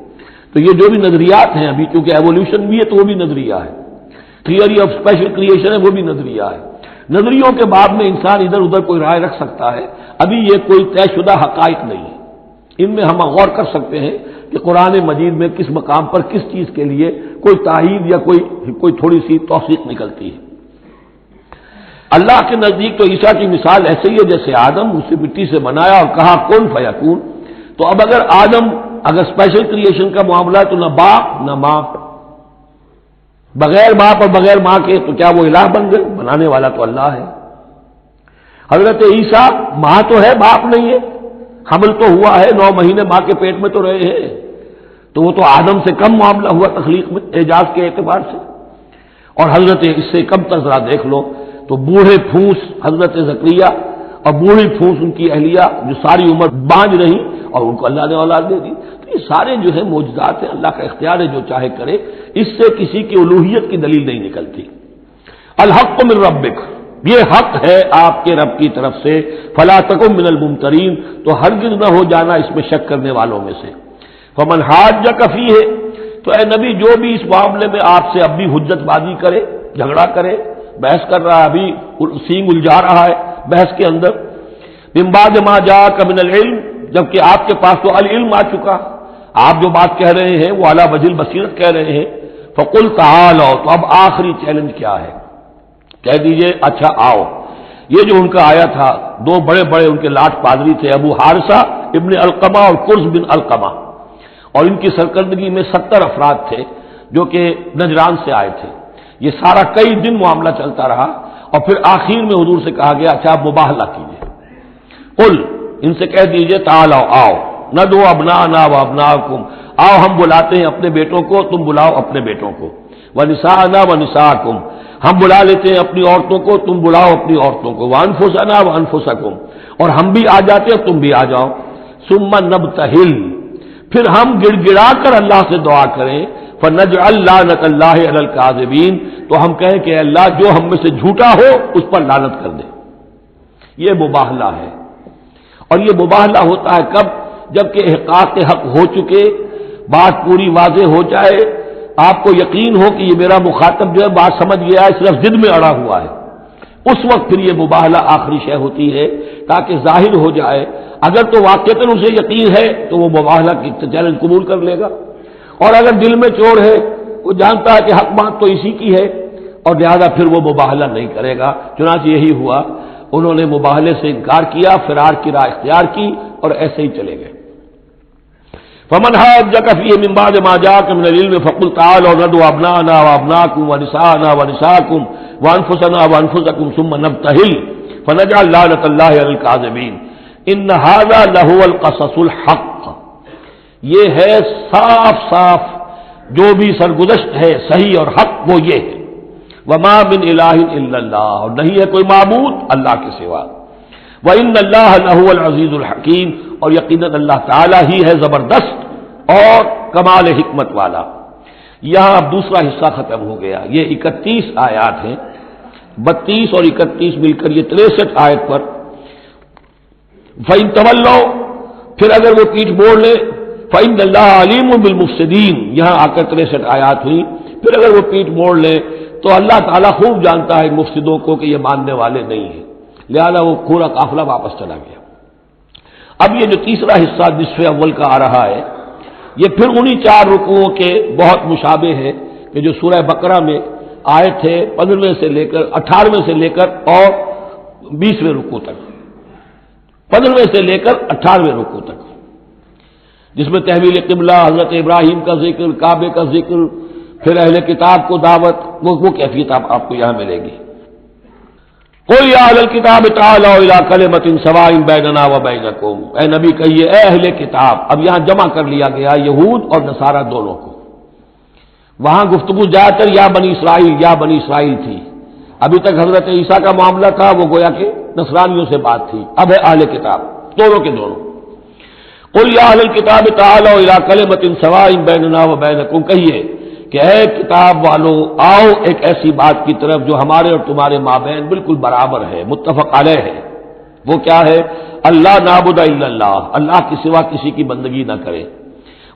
تو یہ جو بھی نظریات ہیں ابھی، کیونکہ ایوولوشن بھی ہے تو وہ بھی نظریہ ہے، تھیوری آف اسپیشل کریشن ہے وہ بھی نظریہ ہے، نظریوں کے بعد میں انسان ادھر ادھر کوئی رائے رکھ سکتا ہے، ابھی یہ کوئی طے شدہ حقائق نہیں ہے۔ ان میں ہم غور کر سکتے ہیں کہ قرآن مجید میں کس مقام پر کس چیز کے لیے کوئی تائید یا کوئی تھوڑی سی توثیق نکلتی ہے۔ اللہ کے نزدیک تو عیسیٰ کی مثال ایسے ہی ہے جیسے آدم، اسے مٹی سے بنایا اور کہا کن فیکون۔ تو اب اگر اسپیشل کریشن کا معاملہ ہے تو نہ باپ نہ ماں، بغیر باپ اور بغیر ماں کے تو کیا وہ الہ بن گئے؟ بنانے والا تو اللہ ہے۔ حضرت عیسیٰ ماں تو ہے باپ نہیں ہے، حمل تو ہوا ہے، 9 مہینے ماں کے پیٹ میں تو رہے ہیں، تو وہ تو آدم سے کم معاملہ ہوا تخلیق میں اعجاز کے اعتبار سے۔ اور حضرت اس سے کم تر ذرا دیکھ لو تو بوڑھے پھوس حضرت زکریا اور بوڑھی پھوس ان کی اہلیہ جو ساری عمر بانج رہی اور ان کو اللہ نے اولاد دے دی۔ تو یہ سارے جو ہے معجزات ہیں، اللہ کا اختیار ہے جو چاہے کرے، اس سے کسی کی الوہیت کی دلیل نہیں نکلتی۔ الحق من ربک، یہ حق ہے آپ کے رب کی طرف سے، فلا تکن من الممترین، تو ہرگز نہ ہو جانا اس میں شک کرنے والوں میں سے۔ فمن حاجک فیہ، تو اے نبی جو بھی اس معاملے میں آپ سے اب بھی حجت بازی کرے، جھگڑا کرے، بحث کر رہا ہے، ابھی سینگ الجھا رہا ہے بحث کے اندر، من بعد ما جاءک من العلم، جبکہ آپ کے پاس تو العلم آ چکا، آپ جو بات کہہ رہے ہیں وہ علی وجہ البصیرت کہہ رہے ہیں، فقل تعالوا، تو اب آخری چیلنج کیا ہے؟ کہہ دیجئے اچھا آؤ۔ یہ جو ان کا آیا تھا، 2 بڑے بڑے ان کے لاٹ پادری تھے، ابو حارثہ ابن علقمہ اور قرظ بن علقمہ، اور ان کی سرکردگی میں 70 افراد تھے جو کہ نجران سے آئے تھے۔ یہ سارا کئی دن معاملہ چلتا رہا اور پھر آخر میں حضور سے کہا گیا اچھا آپ مباہلہ کیجیے، قل، ان سے کہہ دیجئے تعالوا، آؤ، ندعو ابناءنا وابناءکم، آؤ ہم بلاتے ہیں اپنے بیٹوں کو، تم بلاؤ اپنے بیٹوں کو، ونساءنا ونساءکم، ہم بلا لیتے ہیں اپنی عورتوں کو، تم بلاؤ اپنی عورتوں کو، وانفسنا وانفسکم، اور ہم بھی آ جاتے ہیں تم بھی آ جاؤ، ثم نبتہل، پھر ہم گڑ گڑا کر اللہ سے دعا کریں، فنجعل لعنت اللہ علی الکاذبین، تو ہم کہیں کہ اللہ جو ہم میں سے جھوٹا ہو اس پر لعنت کر دے۔ یہ مباہلہ ہے، اور یہ مباہلہ ہوتا ہے کب؟ جبکہ احقاق حق ہو چکے، بات پوری واضح ہو جائے، آپ کو یقین ہو کہ یہ میرا مخاطب جو ہے بات سمجھ گیا ہے، صرف ضد میں اڑا ہوا ہے، اس وقت پھر یہ مباہلہ آخری شے ہوتی ہے تاکہ ظاہر ہو جائے۔ اگر تو واقعتاً اسے یقین ہے تو وہ مباہلہ کی چیلنج قبول کر لے گا، اور اگر دل میں چور ہے، وہ جانتا ہے کہ حق بات تو اسی کی ہے، اور لہذا پھر وہ مباہلہ نہیں کرے گا۔ چنانچہ یہی ہوا، انہوں نے مباہلے سے انکار کیا، فرار کی راہ اختیار کی اور ایسے ہی چلے گئے۔ فمن حاجک فیہ من بعد ما جاءک من العلم فقل تعالوا ندعو ابناءنا وابناءکم ونساءنا ونساءکم وانفسنا وانفسکم ثم نبتہل فنجعل لعنت اللہ علی الکاذبین ان ھذا لہو القصص الحق، یہ ہے صاف صاف جو بھی سرگزشت ہے صحیح اور حق وہ یہ ہے، وما من الہ الا اللہ، اور نہیں ہے کوئی معبود اللہ کے سوا، وَإِنَّ اللَّهَ لَهُوَ الْعَزِيزُ الْحَكِيمُ، اور یقیناً اللہ تعالیٰ ہی ہے زبردست اور کمال حکمت والا۔ یہاں اب دوسرا حصہ ختم ہو گیا، یہ 31 آیات ہیں، 32 اور 31 مل کر یہ 63 آیت پر۔ فَإِن تَوَلَّوْا، پھر اگر وہ پیٹھ موڑ لے، فَإِنَّ اللَّهَ عَلِيمٌ بِالْمُفْسِدِينَ، یہاں آ کر 63 آیات ہوئی، پھر اگر وہ پیٹھ موڑ لے تو اللہ تعالیٰ خوب جانتا ہے مفسدوں کو کہ یہ ماننے والے نہیں ہیں، لہذا وہ پورا قافلہ واپس چلا گیا۔ اب یہ جو تیسرا حصہ نصف اول کا آ رہا ہے، یہ پھر انہی 4 رکوعوں کے بہت مشابہ ہے کہ جو سورہ بقرہ میں آئے تھے 15ویں سے لے کر 18ویں سے لے کر اور 20ویں رکوع تک، 15ویں سے لے کر 18ویں رکوع تک، جس میں تحویل قبلہ، حضرت ابراہیم کا ذکر، کعبے کا ذکر، پھر اہل کتاب کو دعوت، وہ کیفیت آپ کو یہاں ملے گی۔ قل یا اہل الکتاب تعالوا الی کلمۃ سواء بیننا وبینکم، اے نبی کہیے اے اہل کتاب، اب یہاں جمع کر لیا گیا یہود اور نصارہ دونوں کو۔ وہاں گفتگو زیادہ تر یا بنی اسرائیل تھی، ابھی تک حضرت عیسیٰ کا معاملہ تھا، وہ گویا کہ نصرانیوں سے بات تھی، اب ہے اہل کتاب، دونوں کے دونوں۔ قل یا اہل الکتاب تعالوا الی کلمۃ سواء بیننا وبینکم، کہیے کہ اے کتاب والو آؤ ایک ایسی بات کی طرف جو ہمارے اور تمہارے مابین بالکل برابر ہے، متفق علیہ ہے۔ وہ کیا ہے؟ اللہ نعبد الا اللہ، اللہ کے سوا کسی کی بندگی نہ کرے،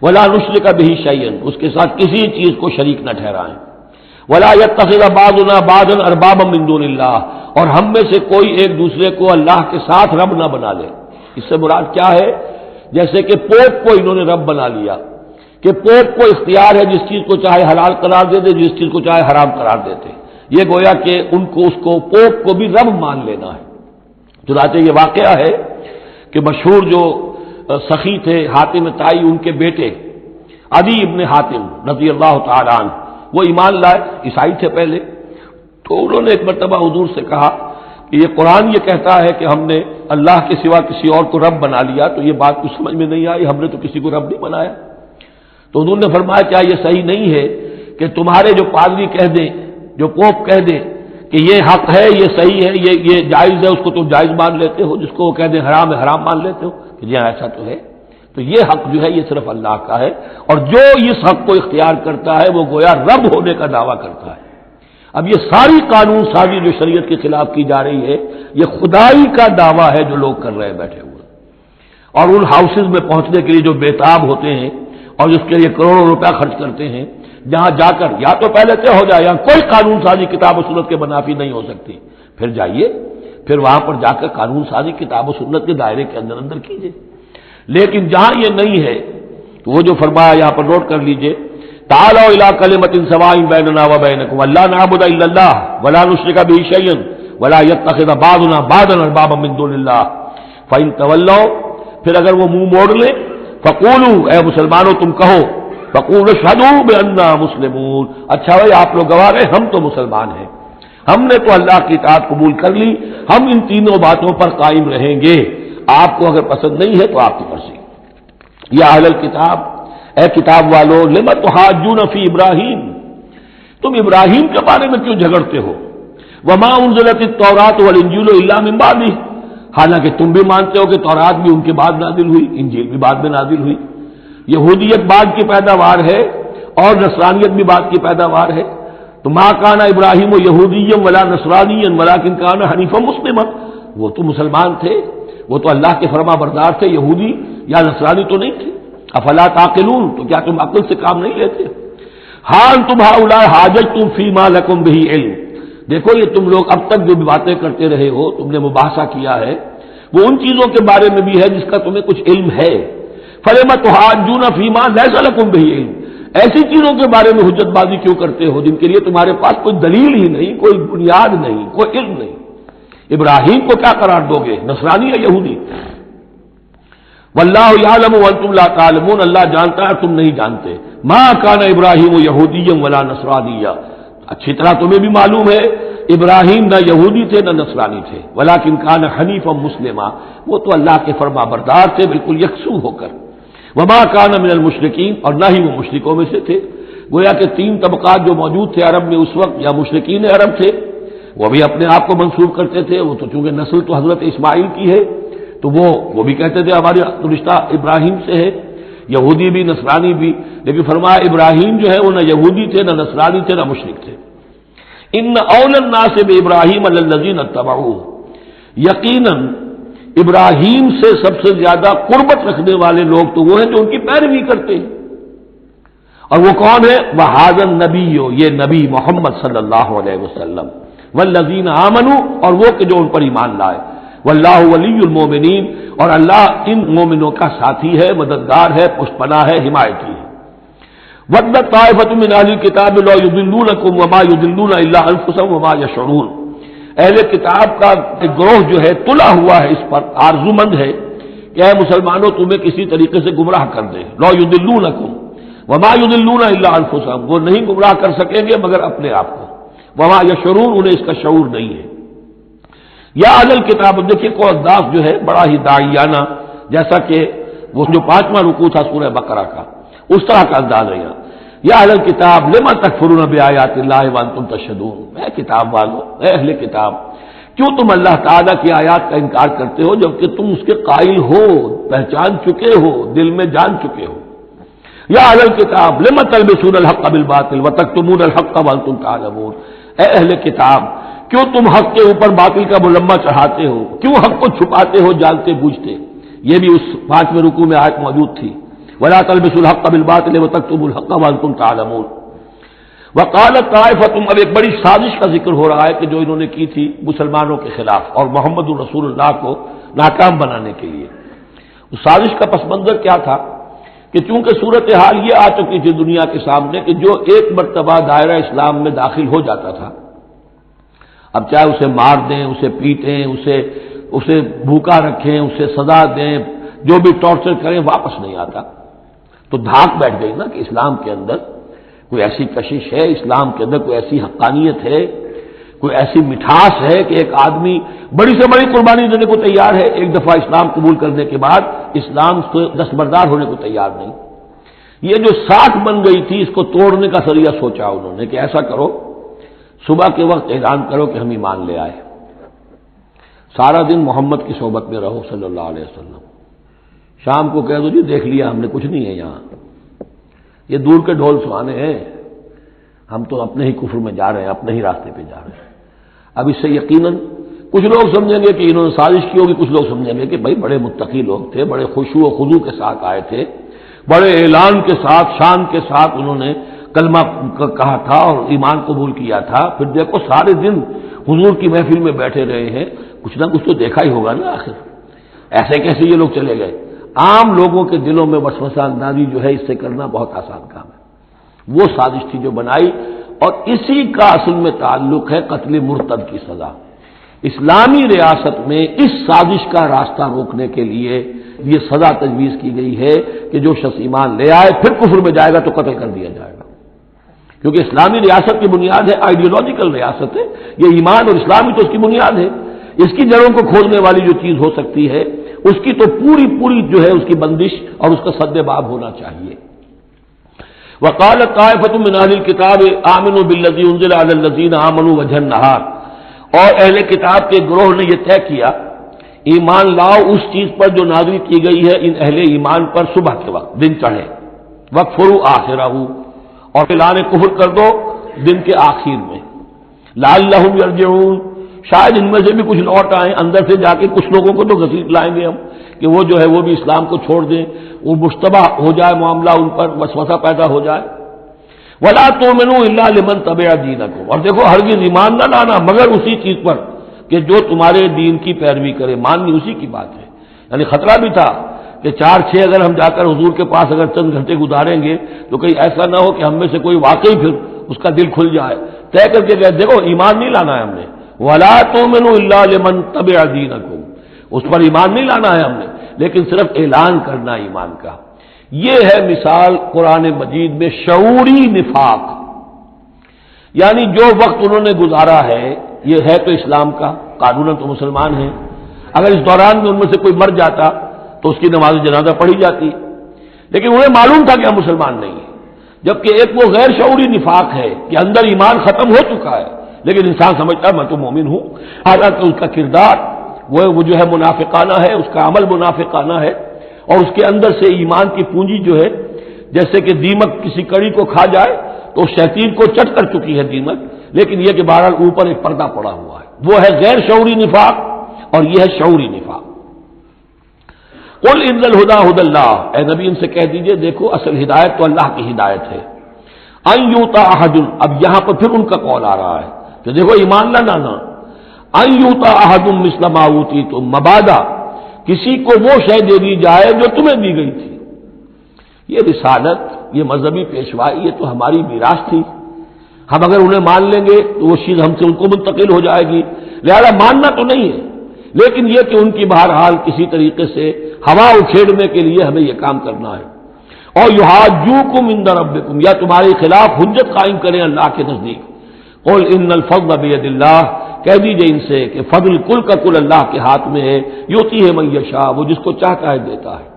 ولا نشرک بہ شیئا، اس کے ساتھ کسی چیز کو شریک نہ ٹھہرائیں، ولا یتخذ بعضنا بعضا اربابا من دون اللہ، اور ہم میں سے کوئی ایک دوسرے کو اللہ کے ساتھ رب نہ بنا لے۔ اس سے مراد کیا ہے؟ جیسے کہ پوپ کو انہوں نے رب بنا لیا، کہ پوپ کو اختیار ہے جس چیز کو چاہے حلال قرار دے دے، جس چیز کو چاہے حرام قرار دیتے، یہ گویا کہ ان کو اس کو پوپ کو بھی رب مان لینا ہے۔ چنانچہ یہ واقعہ ہے کہ مشہور جو سخی تھے حاتم طائی، ان کے بیٹے عدی ابن حاتم رضی اللہ تعالی عنہ، وہ ایمان لائے، عیسائی تھے پہلے، تو انہوں نے ایک مرتبہ حضور سے کہا کہ یہ قرآن یہ کہتا ہے کہ ہم نے اللہ کے سوا کسی اور کو رب بنا لیا، تو یہ بات کچھ سمجھ میں نہیں آئی، ہم نے تو کسی کو رب نہیں بنایا۔ تو انہوں نے فرمایا کیا یہ صحیح نہیں ہے کہ تمہارے جو پادری کہہ دیں، جو پوپ کہہ دیں کہ یہ حق ہے، یہ صحیح ہے، یہ جائز ہے، اس کو تم جائز مان لیتے ہو، جس کو وہ کہہ دیں حرام ہے حرام مان لیتے ہو؟ کہ جی ایسا تو ہے۔ تو یہ حق جو ہے یہ صرف اللہ کا ہے، اور جو اس حق کو اختیار کرتا ہے وہ گویا رب ہونے کا دعویٰ کرتا ہے۔ اب یہ ساری قانون سازی جو شریعت کے خلاف کی جا رہی ہے، یہ خدائی کا دعویٰ ہے جو لوگ کر رہے ہیں بیٹھے ہوئے، اور ان ہاؤسز میں پہنچنے کے لیے جو بےتاب ہوتے ہیں اور اس کے لیے کروڑوں روپیہ خرچ کرتے ہیں، جہاں جا کر یا تو پہلے طے ہو جائے یا کوئی قانون سازی کتاب و سنت کے منافی نہیں ہو سکتی، پھر جائیے، پھر وہاں پر جا کر قانون سازی کتاب و سنت کے دائرے کے اندر اندر کیجیے۔ لیکن جہاں یہ نہیں ہے تو وہ جو فرمایا یہاں پر نوٹ کر لیجئے، تعالوا الی کلمۃ سواء بیننا وبینکم الا نعبد الا اللہ ولا نشرک بہ شیئا ولا یتخذ بعضنا بعضا اربابا من دون اللہ فإن تولوا، پھر اگر وہ منہ موڑ لیں، فقولوا، اے مسلمانوں تم کہو، فقولوا اشہدوا بأننا مسلمون، اچھا بھائی آپ لوگ گواہ رہے ہم تو مسلمان ہیں، ہم نے تو اللہ کی اطاعت قبول کر لی، ہم ان تینوں باتوں پر قائم رہیں گے، آپ کو اگر پسند نہیں ہے تو آپ کی مرضی۔ یا اہل الکتاب، اے کتاب والو، لم تحاجون فی ابراہیم، تم ابراہیم کے بارے میں کیوں جھگڑتے ہو؟ وما انزلت التوراۃ والانجیل الا من بعدہ، حالانکہ تم بھی مانتے ہو کہ تورات بھی ان کے بعد نازل ہوئی، انجیل بھی بعد میں نازل ہوئی، یہودیت بعد کی پیداوار ہے اور نصرانیت بھی بعد کی پیداوار ہے۔ تو ما کان ابراہیم یہودیا ولا نصرانیا ولکن کان حنیفا مسلما، وہ تو مسلمان تھے، وہ تو اللہ کے فرما بردار تھے، یہودی یا نصرانی تو نہیں تھے۔ افلا تعقلون، تو کیا تم عقل سے کام نہیں لیتے؟ حال تم ہؤلاء حاججتم فیما لکم بہ علم، دیکھو یہ تم لوگ اب تک جو بھی باتیں کرتے رہے ہو، تم نے مباحثہ کیا ہے، وہ ان چیزوں کے بارے میں بھی ہے جس کا تمہیں کچھ علم ہے۔ فلم تحاجون فیما لیس لکم بہ علم، ایسی چیزوں کے بارے میں حجت بازی کیوں کرتے ہو جن کے لیے تمہارے پاس کوئی دلیل ہی نہیں، کوئی بنیاد نہیں، کوئی علم نہیں؟ ابراہیم کو کیا قرار دو گے، نصرانی یا یہودی؟ واللہ یعلم وانتم لا تعلمون، اللہ جانتا ہے تم نہیں جانتے۔ ما کان ابراہیم یہودیا ولا نصرانیا، اچھی طرح تمہیں بھی معلوم ہے ابراہیم نہ یہودی تھے نہ نصرانی تھے، ولکن کان حنیفا مسلما، وہ تو اللہ کے فرما بردار تھے بالکل یکسو ہو کر۔ وما کان من المشرکین، اور نہ ہی وہ مشرکوں میں سے تھے۔ گویا کہ تین طبقات جو موجود تھے عرب میں اس وقت، یا مشرکین عرب تھے، وہ بھی اپنے آپ کو منسوب کرتے تھے، وہ تو چونکہ نسل تو حضرت اسماعیل کی ہے تو وہ بھی کہتے تھے ہمارا رشتہ ابراہیم سے ہے، یہودی بھی نصرانی بھی، لیکن فرمایا ابراہیم جو ہے وہ نہ یہودی تھے نہ نصرانی تھے نہ مشرک تھے۔ ان اول الناس بابراہیم الذین اتبعوہ، یقیناً ابراہیم سے سب سے زیادہ قربت رکھنے والے لوگ تو وہ ہیں جو ان کی پیروی کرتے ہیں، اور وہ کون ہے؟ وہذا النبی، یہ نبی محمد صلی اللہ علیہ وسلم، والذین آمنوا، اور وہ کہ جو ان پر ایمان لائے، واللہ ولی المومنین، اور اللہ ان مومنوں کا ساتھی ہے، مددگار ہے، پشت پناہ ہے، حمایتی ہے۔ وَدَّتْ طَائِفَةٌ مِّنْ أَهْلِ الْكِتَابِ لَوْ يُضِلُّونَكُمْ وَمَا يُضِلُّونَ إِلَّا أَنفُسَهُمْ وَمَا يَشْعُرُونَ، اہل کتاب کا ایک گروہ جو ہے تلا ہوا ہے، اس پر آرزو مند ہے کہ اے مسلمانوں تمہیں کسی طریقے سے گمراہ کر دیں۔ لَوْ يُضِلُّونَكُمْ وَمَا يُضِلُّونَ إِلَّا أَنفُسَهُمْ، وہ نہیں گمراہ کر سکیں گے مگر اپنے آپ کو، وَمَا يَشْعُرُونَ، انہیں اس کا شعور نہیں ہے۔ یا اہل الکتاب، دیکھیے کو انداز جو ہے بڑا ہی داعیانہ، جیسا کہ وہ جو 5واں رکوع تھا سورہ بقرہ کا، اس طرح کا انداز ہے یہاں۔ یا اہل الکتاب لما تکفرون بآیات اللہ وانتم تشہدون، اے کتاب والو، اے اہل کتاب، کیوں تم اللہ تعالیٰ کی آیات کا انکار کرتے ہو جبکہ تم اس کے قائل ہو، پہچان چکے ہو، دل میں جان چکے ہو؟ یا اہل الکتاب لم تلبسون الحق بالباطل وتکتمون الحق وانتم تعلمون، اے اہل کتاب کیوں تم حق کے اوپر باطل کا ملمہ چڑھاتے ہو، کیوں حق کو چھپاتے ہو جانتے بوجھتے؟ یہ بھی اس 5ویں رکوع میں آیت موجود تھی، ولا تلبسوا الحق بالباطل وتکتموا الحق وانتم تعلمون۔ وقالت طائفۃ، اب ایک بڑی سازش کا ذکر ہو رہا ہے کہ جو انہوں نے کی تھی مسلمانوں کے خلاف اور محمد رسول اللہ کو ناکام بنانے کے لیے۔ اس سازش کا پس منظر کیا تھا کہ چونکہ صورتحال یہ آ چکی تھی دنیا کے سامنے کہ جو ایک مرتبہ دائرہ اسلام میں داخل ہو جاتا تھا، اب چاہے اسے مار دیں، اسے پیٹیں، اسے بھوکا رکھیں، اسے سزا دیں، جو بھی ٹارچر کریں، واپس نہیں آتا۔ تو دھاک بیٹھ گئی نا کہ اسلام کے اندر کوئی ایسی کشش ہے، اسلام کے اندر کوئی ایسی حقانیت ہے، کوئی ایسی مٹھاس ہے کہ ایک آدمی بڑی سے بڑی قربانی دینے کو تیار ہے، ایک دفعہ اسلام قبول کرنے کے بعد اسلام سے دستبردار ہونے کو تیار نہیں۔ یہ جو ساکھ بن گئی تھی اس کو توڑنے کا ذریعہ سوچا انہوں نے کہ ایسا کرو، صبح کے وقت اعلان کرو کہ ہم ایمان لے آئے، سارا دن محمد کی صحبت میں رہو صلی اللہ علیہ وسلم، شام کو کہہ دو جی دیکھ لیا ہم نے، کچھ نہیں ہے یہاں، یہ دور کے ڈھول سہانے ہیں، ہم تو اپنے ہی کفر میں جا رہے ہیں، اپنے ہی راستے پہ جا رہے ہیں۔ اب اس سے یقیناً کچھ لوگ سمجھیں گے کہ انہوں نے سازش کی ہوگی، کچھ لوگ سمجھیں گے کہ بھائی بڑے متقی لوگ تھے، بڑے خشوع و خضوع کے ساتھ آئے تھے، بڑے اعلان کے ساتھ، شان کے ساتھ انہوں نے کلمہ کہا تھا اور ایمان قبول کیا تھا، پھر دیکھو سارے دن حضور کی محفل میں بیٹھے رہے ہیں، کچھ نہ کچھ تو دیکھا ہی ہوگا نا آخر، ایسے کیسے یہ لوگ چلے گئے؟ عام لوگوں کے دلوں میں وسوسہ اندازی جو ہے اس سے کرنا بہت آسان کام ہے۔ وہ سازش تھی جو بنائی، اور اسی کا اصل میں تعلق ہے قتل مرتد کی سزا۔ اسلامی ریاست میں اس سازش کا راستہ روکنے کے لیے یہ سزا تجویز کی گئی ہے کہ جو شخص ایمان لے آئے پھر کفر میں جائے گا تو قتل کر دیا جائے گا، کیونکہ اسلامی ریاست کی بنیاد ہے، آئیڈیولوجیکل ریاست ہے یہ، ایمان اور اسلامی تو اس کی بنیاد ہے، اس کی جڑوں کو کھولنے والی جو چیز ہو سکتی ہے اس کی تو پوری جو ہے اس کی بندش اور اس کا سد باب ہونا چاہیے۔ وقالت طائفۃ من اہل الکتاب آمنوا بالذی انزل علی الذین آمنوا وجہ النہار، اور اہل کتاب کے گروہ نے یہ طے کیا ایمان لاؤ اس چیز پر جو نازل کی گئی ہے ان اہل ایمان پر صبح کے وقت، دن چڑھے، وکفروا آخرہ، اور اعلان کفر کر دو دن کے آخر میں، لعلہم یرجعون، شاید ان میں سے بھی کچھ لوٹ آئیں، اندر سے جا کے کچھ لوگوں کو تو گھسیٹ لائیں گے ہم کہ وہ جو ہے وہ بھی اسلام کو چھوڑ دیں، وہ مشتبہ ہو جائے معاملہ، ان پر وسوسہ پیدا ہو جائے۔ وَلَا تُؤْمِنُوا إِلَّا لِمَن تَبِعَ دِينَكُمْ، اور دیکھو ہرگز ایمان نہ لانا مگر اسی چیز پر کہ جو تمہارے دین کی پیروی کرے، ماننی اسی کی بات ہے۔ یعنی خطرہ بھی تھا کہ 4-6 اگر ہم جا کر حضور کے پاس اگر چند گھنٹے گزاریں گے تو کہیں ایسا نہ ہو کہ ہم میں سے کوئی واقعی پھر اس کا دل کھل جائے، طے کر کے گئے دیکھو ایمان نہیں لانا ہے ہم نے، وَلَا تُؤْمِنُوا إِلَّا لِمَن تَبِعَ دِينَكُمْ، اس پر ایمان نہیں لانا ہے ہم نے، لیکن صرف اعلان کرنا ایمان کا۔ یہ ہے مثال قرآن مجید میں شعوری نفاق، یعنی جو وقت انہوں نے گزارا ہے یہ ہے تو اسلام کا، قانوناً تو مسلمان ہیں، اگر اس دوران میں ان میں سے کوئی مر جاتا تو اس کی نماز جنازہ پڑھی جاتی، لیکن انہیں معلوم تھا کہ ہم مسلمان نہیں ہیں، جبکہ ایک وہ غیر شعوری نفاق ہے کہ اندر ایمان ختم ہو چکا ہے لیکن انسان سمجھتا ہے میں تو مومن ہوں، حالانکہ اس کا کردار وہ جو ہے منافقانہ ہے، اس کا عمل منافقانہ ہے، اور اس کے اندر سے ایمان کی پونجی جو ہے جیسے کہ دیمک کسی کڑی کو کھا جائے تو شیطین کو چٹ کر چکی ہے دیمک، لیکن یہ کہ بہرحال اوپر ایک پردہ پڑا ہوا ہے، وہ ہے غیر شعوری نفاق اور یہ ہے شعوری نفاق۔ قل ان الہدی ھدی اللہ، اے نبی ان سے کہہ دیجئے دیکھو اصل ہدایت تو اللہ کی ہدایت ہے، ان یؤتی احد، اب یہاں پر پھر ان کا قول آ رہا ہے کہ دیکھو ایمان نہ لانا، ان یؤتی احد مثل ما اوتیتم، مبادا کسی کو وہ شے دے دی جائے جو تمہیں دی گئی تھی۔ یہ رسالت، یہ مذہبی پیشوائی، یہ تو ہماری میراث تھی، ہم اگر انہیں مان لیں گے تو وہ چیز ہم سے ان کو منتقل ہو جائے گی، لہذا ماننا تو نہیں ہے، لیکن یہ کہ ان کی بہرحال کسی طریقے سے ہوا اکھیڑنے کے لیے ہمیں یہ کام کرنا ہے۔ اور یحاجوکم عند ربکم، یا تمہارے خلاف حجت قائم کریں اللہ کے نزدیک۔ قل ان الفضل بید اللہ، کہہ دیجئے ان سے کہ فضل کل کا کل اللہ کے ہاتھ میں ہے، یؤتی ہے من یشاء، وہ جس کو چاہتا ہے دیتا ہے۔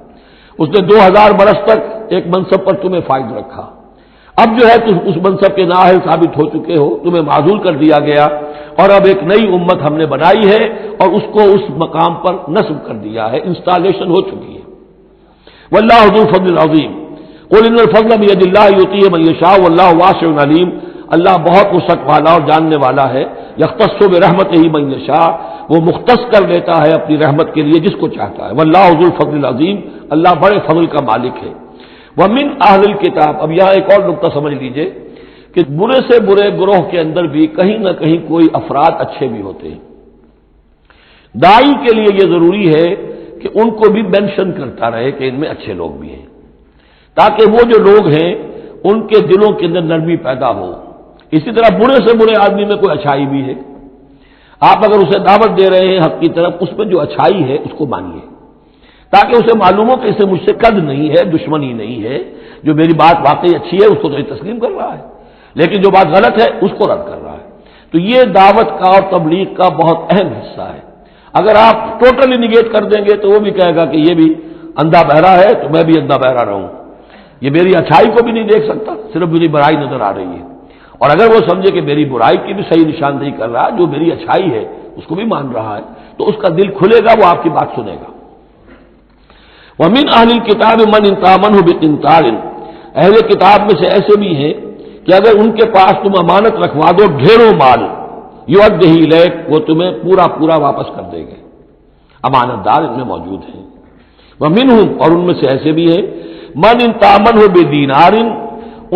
اس نے 2000 برس تک ایک منصب پر تمہیں فائز رکھا، اب جو ہے تم اس منصب کے نااہل ثابت ہو چکے ہو، تمہیں معزول کر دیا گیا، اور اب ایک نئی امت ہم نے بنائی ہے اور اس کو اس مقام پر نصب کر دیا ہے، انسٹالیشن ہو چکی ہے۔ واللہ ذو الفضل العظیم قل ان الفضل بید اللہ یؤتیہ من یشاء واللہ واسع علیم، اللہ بہت وسعت والا اور جاننے والا ہے۔ یختص برحمتہ من یشاء، وہ مختص کر لیتا ہے اپنی رحمت کے لیے جس کو چاہتا ہے۔ واللہ ذو الفضل العظیم، اللہ بڑے فضل کا مالک ہے۔ ومن اہل الکتاب، اب یہاں ایک اور نقطہ سمجھ لیجئے کہ برے سے برے گروہ کے اندر بھی کہیں نہ کہیں کوئی افراد اچھے بھی ہوتے ہیں۔ داعی کے لیے یہ ضروری ہے کہ ان کو بھی مینشن کرتا رہے کہ ان میں اچھے لوگ بھی ہیں، تاکہ وہ جو لوگ ہیں ان کے دلوں کے اندر نرمی پیدا ہو۔ اسی طرح برے سے برے آدمی میں کوئی اچھائی بھی ہے، آپ اگر اسے دعوت دے رہے ہیں حق کی طرف، اس میں جو اچھائی ہے اس کو مانیے، تاکہ اسے معلوم ہو کہ اسے مجھ سے قد نہیں ہے، دشمنی نہیں ہے، جو میری بات واقعی اچھی ہے اس کو تو یہ تسلیم کر رہا ہے، لیکن جو بات غلط ہے اس کو رد کر رہا ہے۔ تو یہ دعوت کا اور تبلیغ کا بہت اہم حصہ ہے۔ اگر آپ ٹوٹلی نگیٹ کر دیں گے تو وہ بھی کہے گا کہ یہ بھی اندھا بہرا ہے تو میں بھی اندھا بہرا رہوں، یہ میری اچھائی کو بھی نہیں دیکھ سکتا، صرف میری برائی نظر آ رہی ہے۔ اور اگر وہ سمجھے کہ میری برائی کی بھی صحیح نشاندہی کر رہا ہے، جو میری اچھائی ہے اس کو بھی مان رہا ہے، تو اس کا دل کھلے گا، وہ آپ کی بات سنے گا۔ وَمِنْ أَهْلِ الْكِتَابِ مَنْ إِنْ تَأْمَنْهُ بِقِنْطَارٍ، اہل کتاب میں سے ایسے بھی ہیں کہ اگر ان کے پاس تم امانت رکھوا دو ڈھیروں مال، یؤدہ الیک، وہ تمہیں پورا پورا واپس کر دیں گے، امانت دار ان میں موجود ہیں۔ وَمِنْهُمْ، اور ان میں سے ایسے بھی ہیں، مَنْ إِنْ تَأْمَنْهُ بِدِینَارٍ،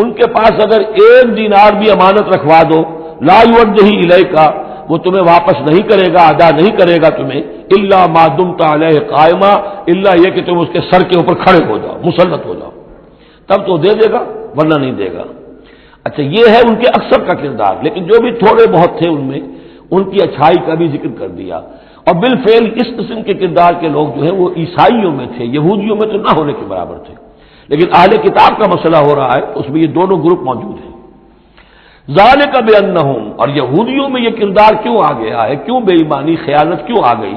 ان کے پاس اگر ایک دینار بھی امانت رکھوا دو، لا یؤدہ الیک، وہ تمہیں واپس نہیں کرے گا، ادا نہیں کرے گا تمہیں، الا ما دمت علیہ قائما، الا یہ کہ تم اس کے سر کے اوپر کھڑے ہو جاؤ، مسلط ہو جاؤ، تب تو دے دے گا، ورنہ نہیں دے گا۔ اچھا، یہ ہے ان کے اکثر کا کردار، لیکن جو بھی تھوڑے بہت تھے ان میں ان کی اچھائی کا بھی ذکر کر دیا۔ اور بالفعل اس قسم کے کردار کے لوگ جو ہیں وہ عیسائیوں میں تھے، یہودیوں میں تو نہ ہونے کے برابر تھے، لیکن اہل کتاب کا مسئلہ ہو رہا ہے، اس میں یہ دونوں گروپ موجود ہیں۔ ذالک بانہم، اور یہودیوں میں یہ کردار کیوں آ گیا ہے، کیوں بے ایمانی خیانت کیوں آ گئی؟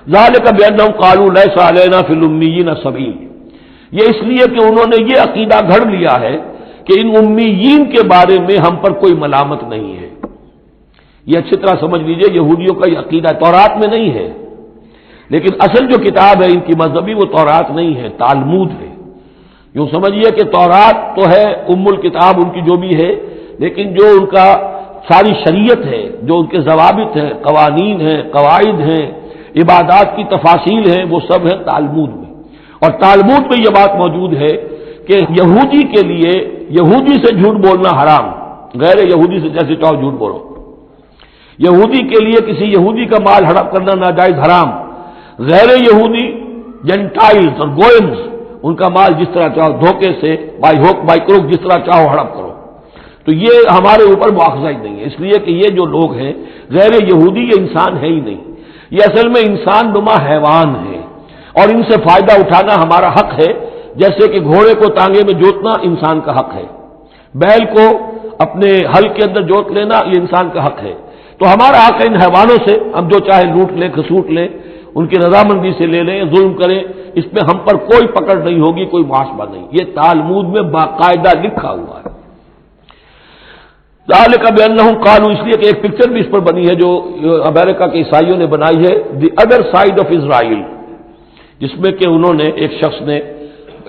ذالک بانہم قالوا لیس علینا فی الامیین سبیل، یہ اس لیے کہ انہوں نے یہ عقیدہ گھڑ لیا ہے کہ ان امیین کے بارے میں ہم پر کوئی ملامت نہیں ہے۔ یہ اچھی طرح سمجھ لیجئے، یہودیوں کا یہ عقیدہ تورات میں نہیں ہے، لیکن اصل جو کتاب ہے ان کی مذہبی وہ تورات نہیں ہے، تالمود ہے۔ یوں سمجھیے کہ تورات تو ہے ام الکتاب ان کی جو بھی ہے، لیکن جو ان کا ساری شریعت ہے، جو ان کے ضوابط ہیں، قوانین ہیں، قواعد ہیں، عبادات کی تفاصیل ہیں، وہ سب ہیں تالمود میں۔ اور تالمود میں یہ بات موجود ہے کہ یہودی کے لیے یہودی سے جھوٹ بولنا حرام، غیر یہودی سے جیسے چاہو جھوٹ بولو، یہودی کے لیے کسی یہودی کا مال ہڑپ کرنا ناجائز حرام، غیر یہودی جینٹائلز اور گوئمز ان کا مال جس طرح چاہو دھوکے سے بائی ہوک بائی کروک جس طرح چاہو ہڑپ کرو، تو یہ ہمارے اوپر مواخذہ ہی نہیں ہے، اس لیے کہ یہ جو لوگ ہیں غیر یہودی یہ انسان ہے ہی نہیں، یہ اصل میں انسان نما حیوان ہے، اور ان سے فائدہ اٹھانا ہمارا حق ہے، جیسے کہ گھوڑے کو تانگے میں جوتنا انسان کا حق ہے، بیل کو اپنے حل کے اندر جوت لینا یہ انسان کا حق ہے، تو ہمارا حق ہے ان حیوانوں سے ہم جو چاہے لوٹ لیں، کھسوٹ لیں، ان کی رضامندی سے لے لیں، ظلم کریں، اس میں ہم پر کوئی پکڑ نہیں ہوگی، کوئی محاسبہ نہیں، یہ تالمود میں باقاعدہ لکھا ہوا ہے۔ ذالک بانہم قالوا، اس لیے کہ ایک پکچر بھی اس پر بنی ہے جو امریکہ کے عیسائیوں نے بنائی ہے، the other side of Israel, جس میں کہ انہوں نے ایک شخص نے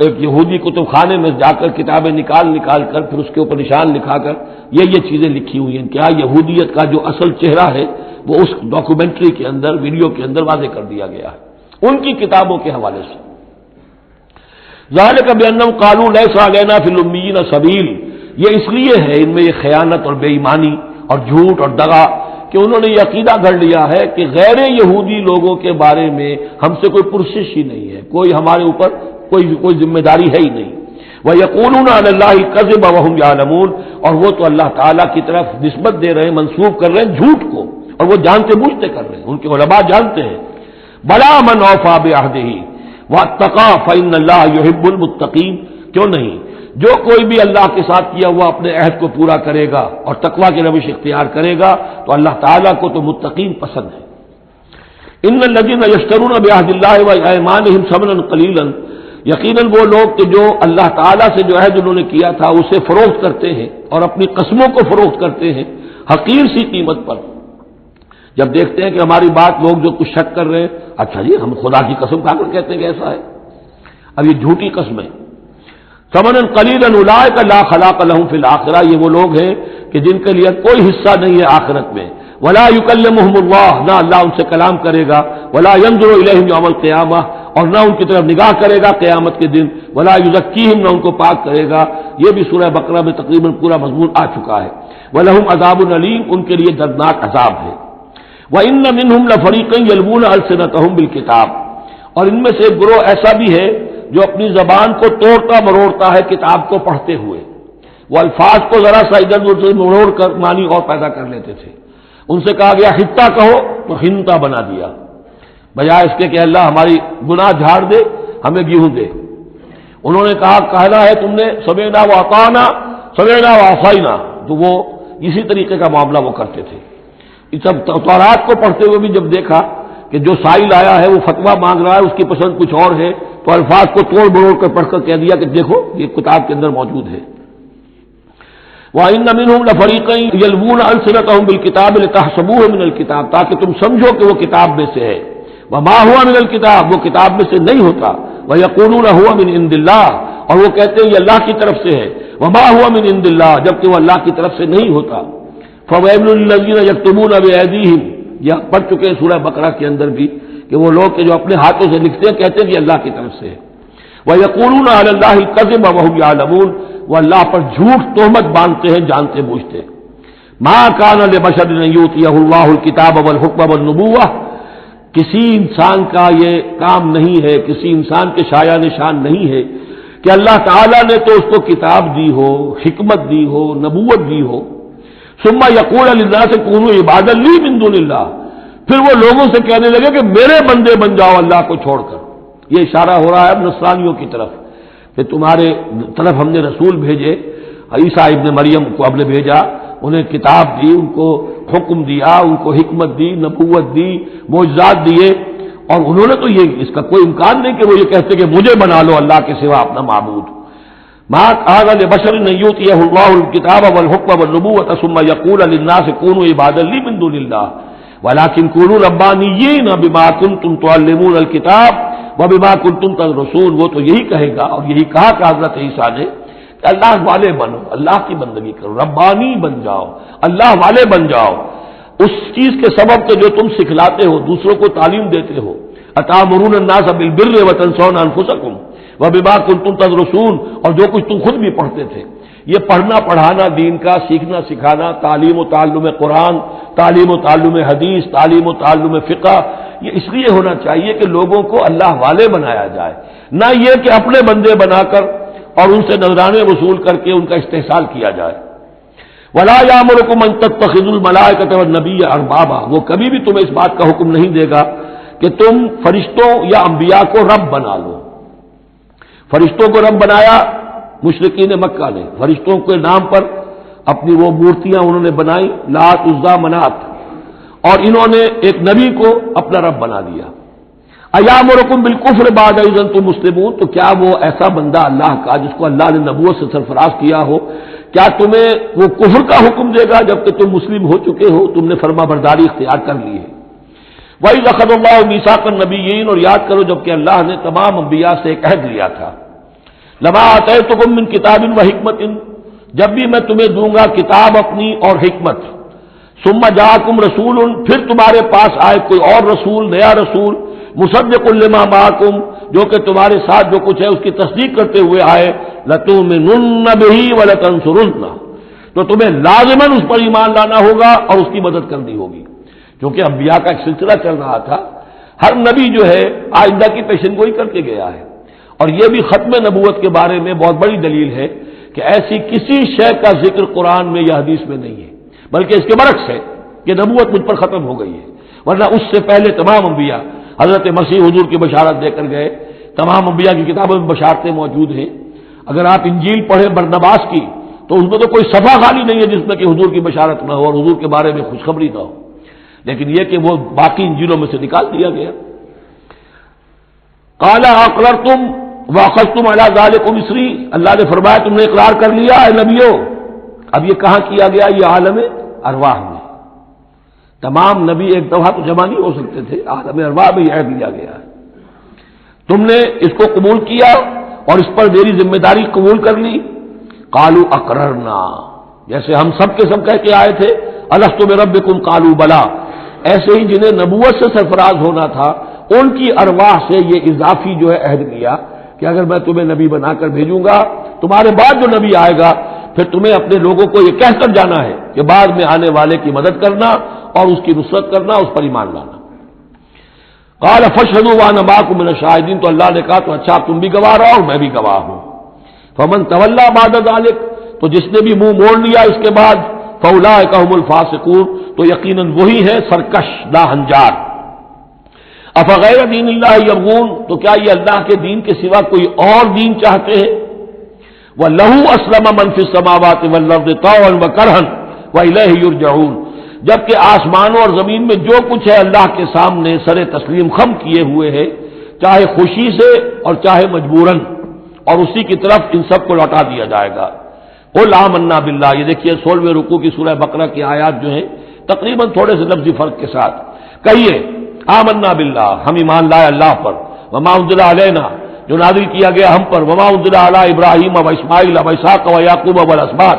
ایک یہودی کتب خانے میں جا کر کتابیں نکال کر پھر اس کے اوپر نشان لکھا کر یہ چیزیں لکھی ہوئی ہیں، کیا یہودیت کا جو اصل چہرہ ہے وہ اس ڈاکومنٹری کے اندر، ویڈیو کے اندر واضح کر دیا گیا ہے ان کی کتابوں کے حوالے سے۔ ذالک بانہم قالوا لیس علینا فی الامیین سبیل، یہ اس لیے ہے ان میں یہ خیانت اور بے ایمانی اور جھوٹ اور دغا کہ انہوں نے یہ عقیدہ گھڑ لیا ہے کہ غیر یہودی لوگوں کے بارے میں ہم سے کوئی پرسش ہی نہیں ہے، کوئی ہمارے اوپر کوئی ذمہ داری ہے ہی نہیں۔ وَيَقُولُونَ عَلَى اللَّهِ الْكَذِبَ وَهُمْ يَعْلَمُونَ، اور وہ تو اللہ تعالیٰ کی طرف نسبت دے رہے ہیں، منسوب کر رہے ہیں جھوٹ کو، اور وہ جانتے بوجھتے کر رہے ہیں، ان کے علماء جانتے ہیں۔ بَلَىٰ مَنْ أَوْفَىٰ بِعَهْدِهِ وَاتَّقَىٰ فَإِنَّ اللَّهَ يُحِبُّ الْمُتَّقِينَ، کیوں نہیں، جو کوئی بھی اللہ کے ساتھ کیا ہوا اپنے عہد کو پورا کرے گا اور تقویٰ کی روش اختیار کرے گا تو اللہ تعالیٰ کو تو متقین پسند ہے۔ ان الذین یشترون بعہد اللہ وایمانہم ثمنا قلیلا، یقیناً وہ لوگ کہ جو اللہ تعالیٰ سے جو عہد انہوں نے کیا تھا اسے فروخت کرتے ہیں اور اپنی قسموں کو فروخت کرتے ہیں حقیر سی قیمت پر، جب دیکھتے ہیں کہ ہماری بات لوگ جو کچھ شک کر رہے ہیں، اچھا جی ہم خدا کی قسم کھا کر کہتے ہیں کہ ایسا ہے. اب یہ جھوٹی قسمیں. ثمنا قلیلا اولئک لا خلاق لهم فی الاخرہ، یہ وہ لوگ ہیں کہ جن کے لیے کوئی حصہ نہیں ہے آخرت میں. ولا یکلمهم اللہ، نہ اللہ ان سے کلام کرے گا. ولا ينظر الیہم یوم القیامہ، اور نہ ان کی طرف نگاہ کرے گا قیامت کے دن. ولا یزکیہم، نہ ان کو پاک کرے گا. یہ بھی سورہ بقرہ میں تقریباً پورا مضمون آ چکا ہے. ولہم عذاب علیم، ان کے لیے دردناک عذاب ہے. وَإِنَّ مِنْهُمْ لَفَرِيقًا يَلْوُونَ أَلْسِنَتَهُمْ بِالْكِتَابِ، اور ان میں سے ایک گروہ ایسا بھی ہے جو اپنی زبان کو توڑتا مروڑتا ہے کتاب کو پڑھتے ہوئے. وہ الفاظ کو ذرا سا ادھر ادھر سے مروڑ کر معنی اور پیدا کر لیتے تھے. ان سے کہا گیا حتہ کہو تو ہنتا بنا دیا، بجائے اس کے کہ اللہ ہماری گناہ جھاڑ دے، ہمیں گیہوں دے. انہوں نے کہنا ہے تم نے سمعنا وأطعنا، سمعنا وعصینا، تو وہ اسی طریقے کا معاملہ وہ کرتے تھے. اس سب تورات کو پڑھتے ہوئے بھی جب دیکھا کہ جو سائل آیا ہے وہ فتویٰ مانگ رہا ہے، اس کی پسند کچھ اور ہے، تو الفاظ کو توڑ بروڑ کر پڑھ کر کہہ دیا کہ دیکھو یہ کتاب کے اندر موجود ہے. وَإِنَّ مِنْهُمْ لَفَرِيقًا يَلْوُونَ أَلْسِنَتَهُمْ بِالْكِتَابِ لِتَحْسَبُوهُ مِنَ الْكِتَابِ، تاکہ تم سمجھو کہ وہ کتاب میں سے ہے. وَمَا هُوَ مِنَ الْكِتَابِ، وہ کتاب میں سے نہیں ہوتا. وَيَقُولُونَ هُوَ مِنْ عِنْدِ اللَّهِ، اور وہ کہتے ہیں یہ اللہ کی طرف سے ہے. وَمَا هُوَ مِنْ عِنْدِ اللَّهِ، جبکہ وہ اللہ کی طرف سے نہیں ہوتا. فَوَيْلٌ لِّلَّذِينَ يَكْتُبُونَ بِأَيْدِيهِمْ، یہ پڑھ چکے ہیں سورہ بقرہ کے اندر بھی کہ وہ لوگ کہ جو اپنے ہاتھوں سے لکھتے ہیں کہتے ہیں کہ اللہ کی طرف سے ہے. وَيَقُولُونَ عَلَى اللَّهِ الْكَذِبَ وَهُمْ يَعْلَمُونَ، وہ اللہ پر جھوٹ تہمت باندھتے ہیں جانتے بوجھتے. مَا كَانَ لِبَشَرٍ أَن يُؤْتِيَهُ اللَّهُ الْكِتَابَ وَالْحُكْمَ وَالنُّبُوَّةَ، کسی انسان کا یہ کام نہیں ہے، کسی انسان کے شایہ نشان نہیں ہے کہ اللہ تعالیٰ نے تو اس کو کتاب دی ہو، حکمت دی ہو، نبوت دی ہو. ثم یقول للناس کونوا عبادا لی من دون اللہ، پھر وہ لوگوں سے کہنے لگے کہ میرے بندے بن جاؤ اللہ کو چھوڑ کر. یہ اشارہ ہو رہا ہے اب نصرانیوں کی طرف کہ تمہارے طرف ہم نے رسول بھیجے، عیسیٰ ابن مریم کو ہم نے بھیجا، انہیں کتاب دی، ان کو حکم دیا، ان کو حکمت دی، نبوت دی، معجزات دیے، اور انہوں نے تو یہ اس کا کوئی امکان نہیں کہ وہ یہ کہتے کہ مجھے بنا لو اللہ کے سوا اپنا معبود. ما كان لبشر أن يؤتيه الله الكتاب والحكم والنبوة ثم يقول للناس كونوا عبادا لي من دون الله ولكن كونوا ربانيين بما كنتم تعلمون الكتاب وبما كنتم تدرسون. وہ تو یہی کہے گا، اور یہی کہا کہ حضرت عیسیٰ نے کہ اللہ والے بنو، اللہ کی بندگی کرو، ربانی بن جاؤ، اللہ والے بن جاؤ اس چیز کے سبب کہ جو تم سکھلاتے ہو، دوسروں کو تعلیم دیتے ہو. أتأمرون الناس بالبر وتنسون أنفسكم وبما كنتم تدرسون، اور جو کچھ تم خود بھی پڑھتے تھے. یہ پڑھنا پڑھانا دین کا، سیکھنا سکھانا، تعلیم و تعلم قرآن، تعلیم و تعلم حدیث، تعلیم و تعلم فقہ، یہ اس لیے ہونا چاہیے کہ لوگوں کو اللہ والے بنایا جائے، نہ یہ کہ اپنے بندے بنا کر اور ان سے نذرانے وصول کر کے ان کا استحصال کیا جائے. وَلَا يَأْمُرُكُمْ أَن تَتَّخِذُوا الْمَلَائِكَةَ وَالنَّبِيَّ أَرْبَابًا، وہ کبھی بھی تمہیں اس بات کا حکم نہیں دے گا کہ تم فرشتوں یا انبیاء کو رب بنا لو. فرشتوں کو رب بنایا مشرکین مکہ نے، فرشتوں کے نام پر اپنی وہ مورتیاں انہوں نے بنائی، لات عزا منات، اور انہوں نے ایک نبی کو اپنا رب بنا دیا. ایامرکم بالکفر بعد اذ انتم مسلمون، تو کیا وہ ایسا بندہ اللہ کا جس کو اللہ نے نبوت سے سرفراز کیا ہو، کیا تمہیں وہ کفر کا حکم دے گا جبکہ تم مسلم ہو چکے ہو، تم نے فرما برداری اختیار کر لی ہے. وَإِذْ أَخَذَ اللَّهُ مِيثَاقَ النَّبِيِّينَ، اور یاد کرو جبکہ اللہ نے تمام انبیاء سے ایک عہد لیا تھا. لَمَا آتَيْتُكُم مِّن كِتَابٍ وَحِكْمَةٍ، جب بھی میں تمہیں دوں گا کتاب اپنی اور حکمت. ثُمَّ جَاءَكُمْ رَسُولٌ، پھر تمہارے پاس آئے کوئی اور رسول، نیا رسول، مُصَدِّقٌ لِّمَا مَعَكُمْ، جو کہ تمہارے ساتھ جو کچھ ہے اس کی تصدیق کرتے ہوئے آئے. لَتُؤْمِنُنَّ بِهِ وَلَتَنصُرُنَّهُ، تو تمہیں لازماً اس پر ایمان لانا ہوگا اور اس کی مدد کرنی ہوگی. چونکہ انبیاء کا ایک سلسلہ چل رہا تھا، ہر نبی جو ہے آئندہ کی پیشن گوئی کر کے گیا ہے، اور یہ بھی ختم نبوت کے بارے میں بہت بڑی دلیل ہے کہ ایسی کسی شے کا ذکر قرآن میں یا حدیث میں نہیں ہے، بلکہ اس کے برعکس ہے کہ نبوت مجھ پر ختم ہو گئی ہے. ورنہ اس سے پہلے تمام انبیاء حضرت مسیح حضور کی بشارت دے کر گئے، تمام انبیاء کی کتابوں میں بشارتیں موجود ہیں. اگر آپ انجیل پڑھیں برنباس کی تو اس میں تو کوئی صفحہ خالی نہیں ہے جس میں کہ حضور کی بشارت نہ ہو اور حضور کے بارے میں خوشخبری نہ ہو، لیکن یہ کہ وہ باقی انجیلوں میں سے نکال دیا گیا. قال اقررتم واخذتم على ذلكم اسری، اللہ نے فرمایا تم نے اقرار کر لیا اے نبیوں. اب یہ کہاں کیا گیا؟ یہ عالم ارواح میں. تمام نبی ایک دفعہ تو جمع نہیں ہو سکتے تھے، عالم ارواح میں یہ عہد لیا گیا ہے۔ تم نے اس کو قبول کیا اور اس پر میری ذمہ داری قبول کر لی۔ قالوا اقررنا، جیسے ہم سب کے سب کہہ کے آئے تھے الست بربکم قالوا بلا، ایسے ہی جنہیں نبوت سے سرفراز ہونا تھا ان کی ارواح سے یہ اضافی جو ہے عہد لیا کہ اگر میں تمہیں نبی بنا کر بھیجوں گا، تمہارے بعد جو نبی آئے گا پھر تمہیں اپنے لوگوں کو یہ کہہ کر جانا ہے کہ بعد میں آنے والے کی مدد کرنا اور اس کی نصرت کرنا، اس پر ایمان لانا۔ قال فاشهدوا وانا معكم من الشاهدين، تو اللہ نے کہا تو اچھا تم بھی گواہ رہو اور میں بھی گواہ ہوں۔ فمن تولى بعد ذلك، تو جس نے بھی منہ موڑ لیا اس کے بعد، فاولئک هم الفاسقون، تو یقیناً وہی ہے سرکش ناہنجار۔ افغیر دین اللہ یبغون، تو کیا یہ اللہ کے دین کے سوا کوئی اور دین چاہتے ہیں؟ وَلَهُ أَسْلَمَ مَنْ فِي السَّمَاوَاتِ وَالْأَرْضِ طَوْعًا وَكَرْهًا وَإِلَيْهِ يُرْجَعُونَ، جبکہ آسمانوں اور زمین میں جو کچھ ہے اللہ کے سامنے سر تسلیم خم کیے ہوئے ہے، چاہے خوشی سے اور چاہے مجبوراً، اور اسی کی طرف ان سب کو لوٹا دیا جائے گا۔ قُلْ آمَنَّا بِاللَّهِ، یہ دیکھیے 16ویں رکوع کی سورہ بقرہ کی آیات جو ہیں تقریباً تھوڑے سے لفظی فرق کے ساتھ، کہیے آمنا باللہ، ہم ایمان لائے اللہ پر، وما انزل علینا، جو نازل کیا گیا ہم پر، وما انزل علی ابراہیم و اسماعیل و اسحاق و یعقوب والاسباط،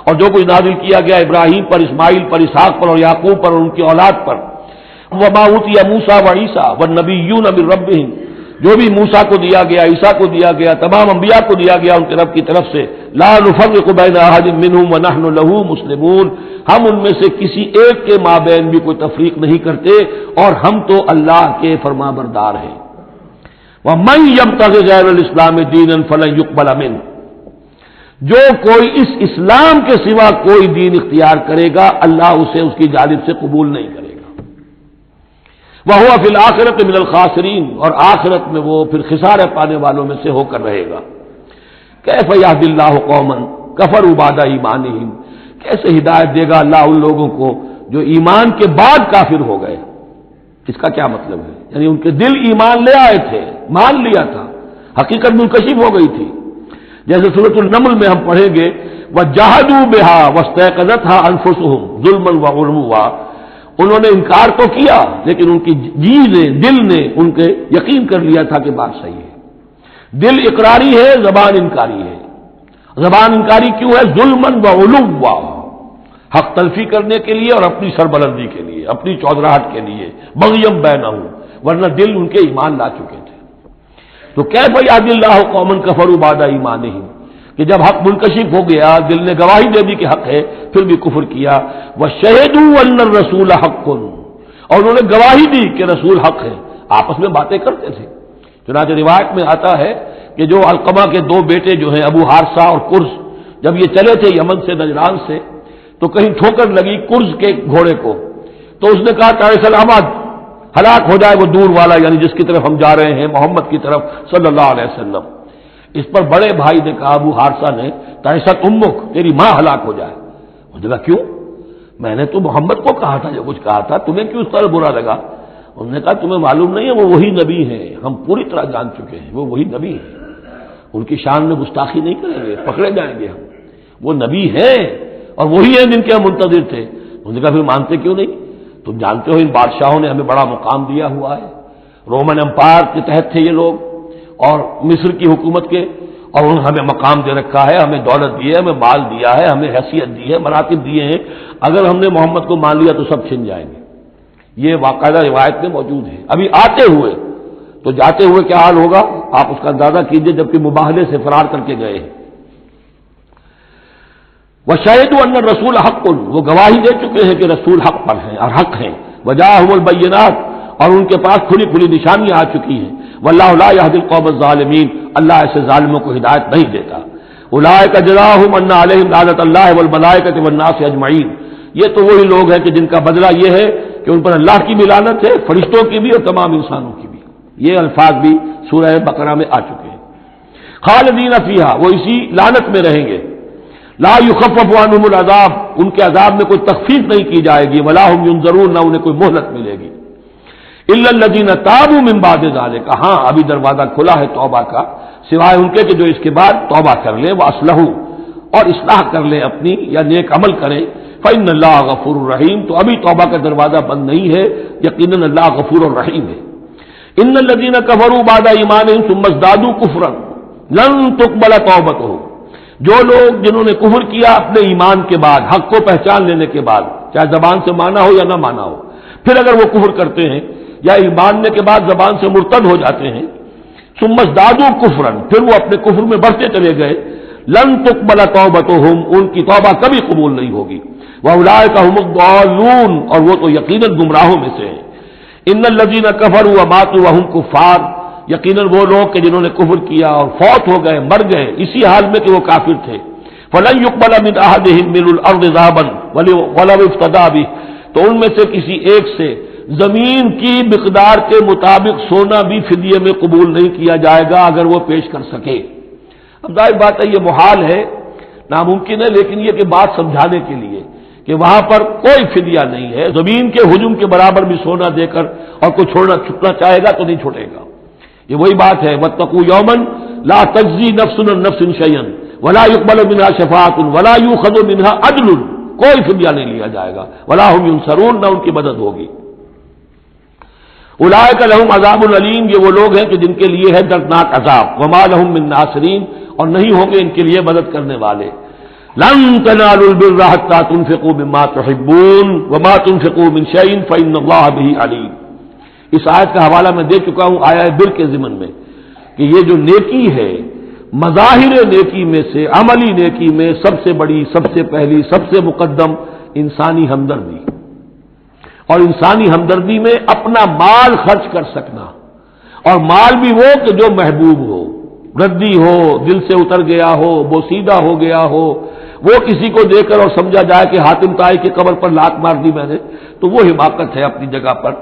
اور جو کچھ نازل کیا گیا ابراہیم پر، اسماعیل پر، اسحاق پر اور یعقوب پر اور ان کی اولاد پر، وما اوتی موسیٰ و عیسیٰ والنبیون من ربہم، جو بھی موسیٰ کو دیا گیا، عیسیٰ کو دیا گیا، تمام انبیاء کو دیا گیا ان کے رب کی طرف سے، لا نفرق بین احد منہم ونحن لہ مسلمون، ہم ان میں سے کسی ایک کے مابین بھی کوئی تفریق نہیں کرتے اور ہم تو اللہ کے فرمانبردار ہیں۔ وَمَن يَبْتَغِ غَيْرَ الْإِسْلَامِ دِينًا فَلَن يُقْبَلَ مِنْهُ، جو کوئی اس اسلام کے سوا کوئی دین اختیار کرے گا اللہ اسے اس کی جانب سے قبول نہیں کرے گا۔ وَهُوَ فِي الْآخِرَةِ مِنَ الْخَاسِرِينَ، اور آخرت میں وہ پھر خسارے پانے والوں میں سے ہو کر رہے گا۔ کیف یہدی اللہ قوما کفروا بعد ایمانہم، کیسے ہدایت دے گا اللہ ان لوگوں کو جو ایمان کے بعد کافر ہو گئے۔ اس کا کیا مطلب ہے؟ یعنی ان کے دل ایمان لے آئے تھے، مان لیا تھا، حقیقت منکشف ہو گئی تھی۔ جیسے سورۃ النمل میں ہم پڑھیں گے وَجَحَدُوا بِهَا وَاسْتَيْقَنَتْهَا أَنفُسُهُمْ ظُلْمًا وَعُلُوًّا، انہوں نے انکار تو کیا لیکن ان کی جی نے، دل نے ان کے یقین کر لیا تھا کہ بات صحیح ہے۔ دل اقراری ہے، زبان انکاری ہے۔ زبان انکاری کیوں ہے؟ ظلمًا وعلوا، حق تلفی کرنے کے لیے اور اپنی سربلندی کے لیے، اپنی چودراہٹ کے لیے، بغیم بینہم، ورنہ دل ان کے ایمان لا چکے تھے۔ تو کیف یہدی اللہ قوما کفروا بعد ایمانہم، کہ جب حق منکشف ہو گیا، دل نے گواہی دے دی کہ حق ہے، پھر بھی کفر کیا۔ وشہدوا ان الرسول حق، اور انہوں نے گواہی دی کہ رسول حق ہے، آپس میں باتیں کرتے تھے۔ چنانچہ روایت میں آتا ہے کہ جو علقمہ کے دو بیٹے جو ہیں ابو حارثہ اور کرز، جب یہ چلے تھے یمن سے، نجران سے، تو کہیں ٹھوکر لگی کرز کے گھوڑے کو، تو اس نے کہا کہ سلامت، ہلاک ہو جائے وہ دور والا، یعنی جس کی طرف ہم جا رہے ہیں، محمد کی طرف صلی اللہ علیہ وسلم۔ اس پر بڑے بھائی نے کہا، ابو حارثہ نے، تعیست امک، تیری ماں ہلاک ہو جائے۔ اس نے کہا کیوں؟ میں نے تو محمد کو کہا تھا، جو کچھ کہا تھا، تمہیں کیوں اس طرح برا لگا؟ انہوں نے کہا تمہیں معلوم نہیں ہے وہ وہی نبی ہیں، ہم پوری طرح جان چکے ہیں وہ وہی نبی ہیں، ان کی شان میں گستاخی نہیں کریں گے، پکڑے جائیں گے ہم، وہ نبی ہیں اور وہی ہیں جن کے ہم منتظر تھے۔ انہوں نے کہا پھر مانتے کیوں نہیں؟ تم جانتے ہو ان بادشاہوں نے ہمیں بڑا مقام دیا ہوا ہے، رومن امپائر کے تحت تھے یہ لوگ اور مصر کی حکومت کے، اور انہوں نے ہمیں مقام دے رکھا ہے، ہمیں دولت دی ہے، ہمیں مال دیا ہے، ہمیں حیثیت دی ہے، مراتب دیے ہیں، اگر ہم نے محمد کو مان لیا تو سب چھن جائیں گے۔ یہ باقاعدہ روایت میں موجود ہے۔ ابھی آتے ہوئے تو جاتے ہوئے کیا حال ہوگا آپ اس کا اندازہ کیجئے، جبکہ مباہلے سے فرار کر کے گئے ہیں۔ وَشَهِدُوا أَنَّ الرَّسُولَ حَقٌّ، وہ گواہی دے چکے ہیں کہ رسول حق پر ہیں اور حق ہیں۔ وَجَاءَهُمُ الْبَيِّنَاتُ، اور ان کے پاس کھلی کھلی نشانیاں آ چکی ہیں۔ وَاللَّهُ لَا يَهْدِي الْقَوْمَ الظَّالِمِينَ، اللہ ایسے ظالموں کو ہدایت نہیں دیتا۔ أُولَٰئِكَ جَزَاؤُهُمْ أَنَّ عَلَيْهِمْ لَعْنَةَ اللَّهِ وَالْمَلَائِكَةِ وَالنَّاسِ أَجْمَعِينَ، یہ تو وہی لوگ ہیں کہ جن کا بدلہ یہ ہے کہ ان پر اللہ کی بھی لعنت ہے، فرشتوں کی بھی اور تمام انسانوں کی بھی۔ یہ الفاظ بھی سورہ بقرہ میں آ چکے ہیں۔ خالدین فیہا، وہ اسی لعنت میں رہیں گے۔ لا یخفف عنہم العذاب، ان کے عذاب میں کوئی تخفیف نہیں کی جائے گی۔ ولا هم ینظرون، نہ انہیں کوئی مہلت ملے گی۔ الا الذین تابوا من بعد ذلک، ہاں ابھی دروازہ کھلا ہے توبہ کا، سوائے ان کے کہ جو اس کے بعد توبہ کر لیں، وہ اصلحوا، اور اصلاح کر لیں اپنی، یا نیک عمل کریں، فإن اللہ غفور الرحیم، تو ابھی توبہ کا دروازہ بند نہیں ہے، یقیناً اللہ غفور الرحیم ہے۔ ان الذین کفروا بعد ایمانہم ثم ازدادوا کفرا لن تقبل توبتہم، جو لوگ جنہوں نے کفر کیا اپنے ایمان کے بعد، حق کو پہچان لینے کے بعد، چاہے زبان سے مانا ہو یا نہ مانا ہو، پھر اگر وہ کفر کرتے ہیں یا ایمان کے بعد زبان سے مرتد ہو جاتے ہیں، ثم ازدادوا کفرا، پھر وہ اپنے کفر میں بڑھتے چلے گئے، لن تقبل توبتہم، ان کی توبہ کبھی قبول نہیں ہوگی، واولئک هم الضالون، اور وہ تو یقیناً گمراہوں میں سے ہیں۔ ان الذین کفروا وماتوا وهم کفار، یقیناً وہ لوگ کہ جنہوں نے کفر کیا اور فوت ہو گئے، مر گئے اسی حال میں کہ وہ کافر تھے، فلن يقبل من احدهم ملء الارض ذهبا ولو افتدى به، تو ان میں سے کسی ایک سے زمین کی مقدار کے مطابق سونا بھی فدیے میں قبول نہیں کیا جائے گا اگر وہ پیش کر سکے۔ اب ظاہر بات ہے یہ محال ہے، ناممکن ہے، لیکن یہ کہ بات سمجھانے کے لیے کہ وہاں پر کوئی فدیہ نہیں ہے، زمین کے حجم کے برابر بھی سونا دے کر اور کوئی چھوٹنا چاہے گا تو نہیں چھوٹے گا۔ یہ وہی بات ہے، واتقوا یوما لا تجزی نفس عن نفس شیئا ولا يقبل منها شفاعۃ ولا يؤخذ منها عدل، کوئی فدیہ نہیں لیا جائے گا، ولا هم ينصرون، نہ ان کی مدد ہوگی۔ اولئک لهم عذاب علیم، یہ وہ لوگ ہیں کہ جن کے لیے ہے دردناک عذاب، وما لهم من ناصرین، اور نہیں ہوں گے ان کے لیے مدد کرنے والے۔ لن تنالوا البر حتى تنفقوا مما تحبون وما تنفقوا من شيء فإن الله به عليم۔ اس آیت کا حوالہ میں دے چکا ہوں آیا بر کے ضمن میں کہ یہ جو نیکی ہے، مظاہر نیکی میں سے، عملی نیکی میں سب سے بڑی، سب سے پہلی، سب سے مقدم انسانی ہمدردی، اور انسانی ہمدردی میں اپنا مال خرچ کر سکنا، اور مال بھی وہ کہ جو محبوب ہو، ردی ہو، دل سے اتر گیا ہو، بوسیدہ ہو گیا ہو، وہ کسی کو دے کر اور سمجھا جائے کہ حاتم طائی کی قبر پر لات مار دی میں نے، تو وہ حماقت ہے اپنی جگہ پر۔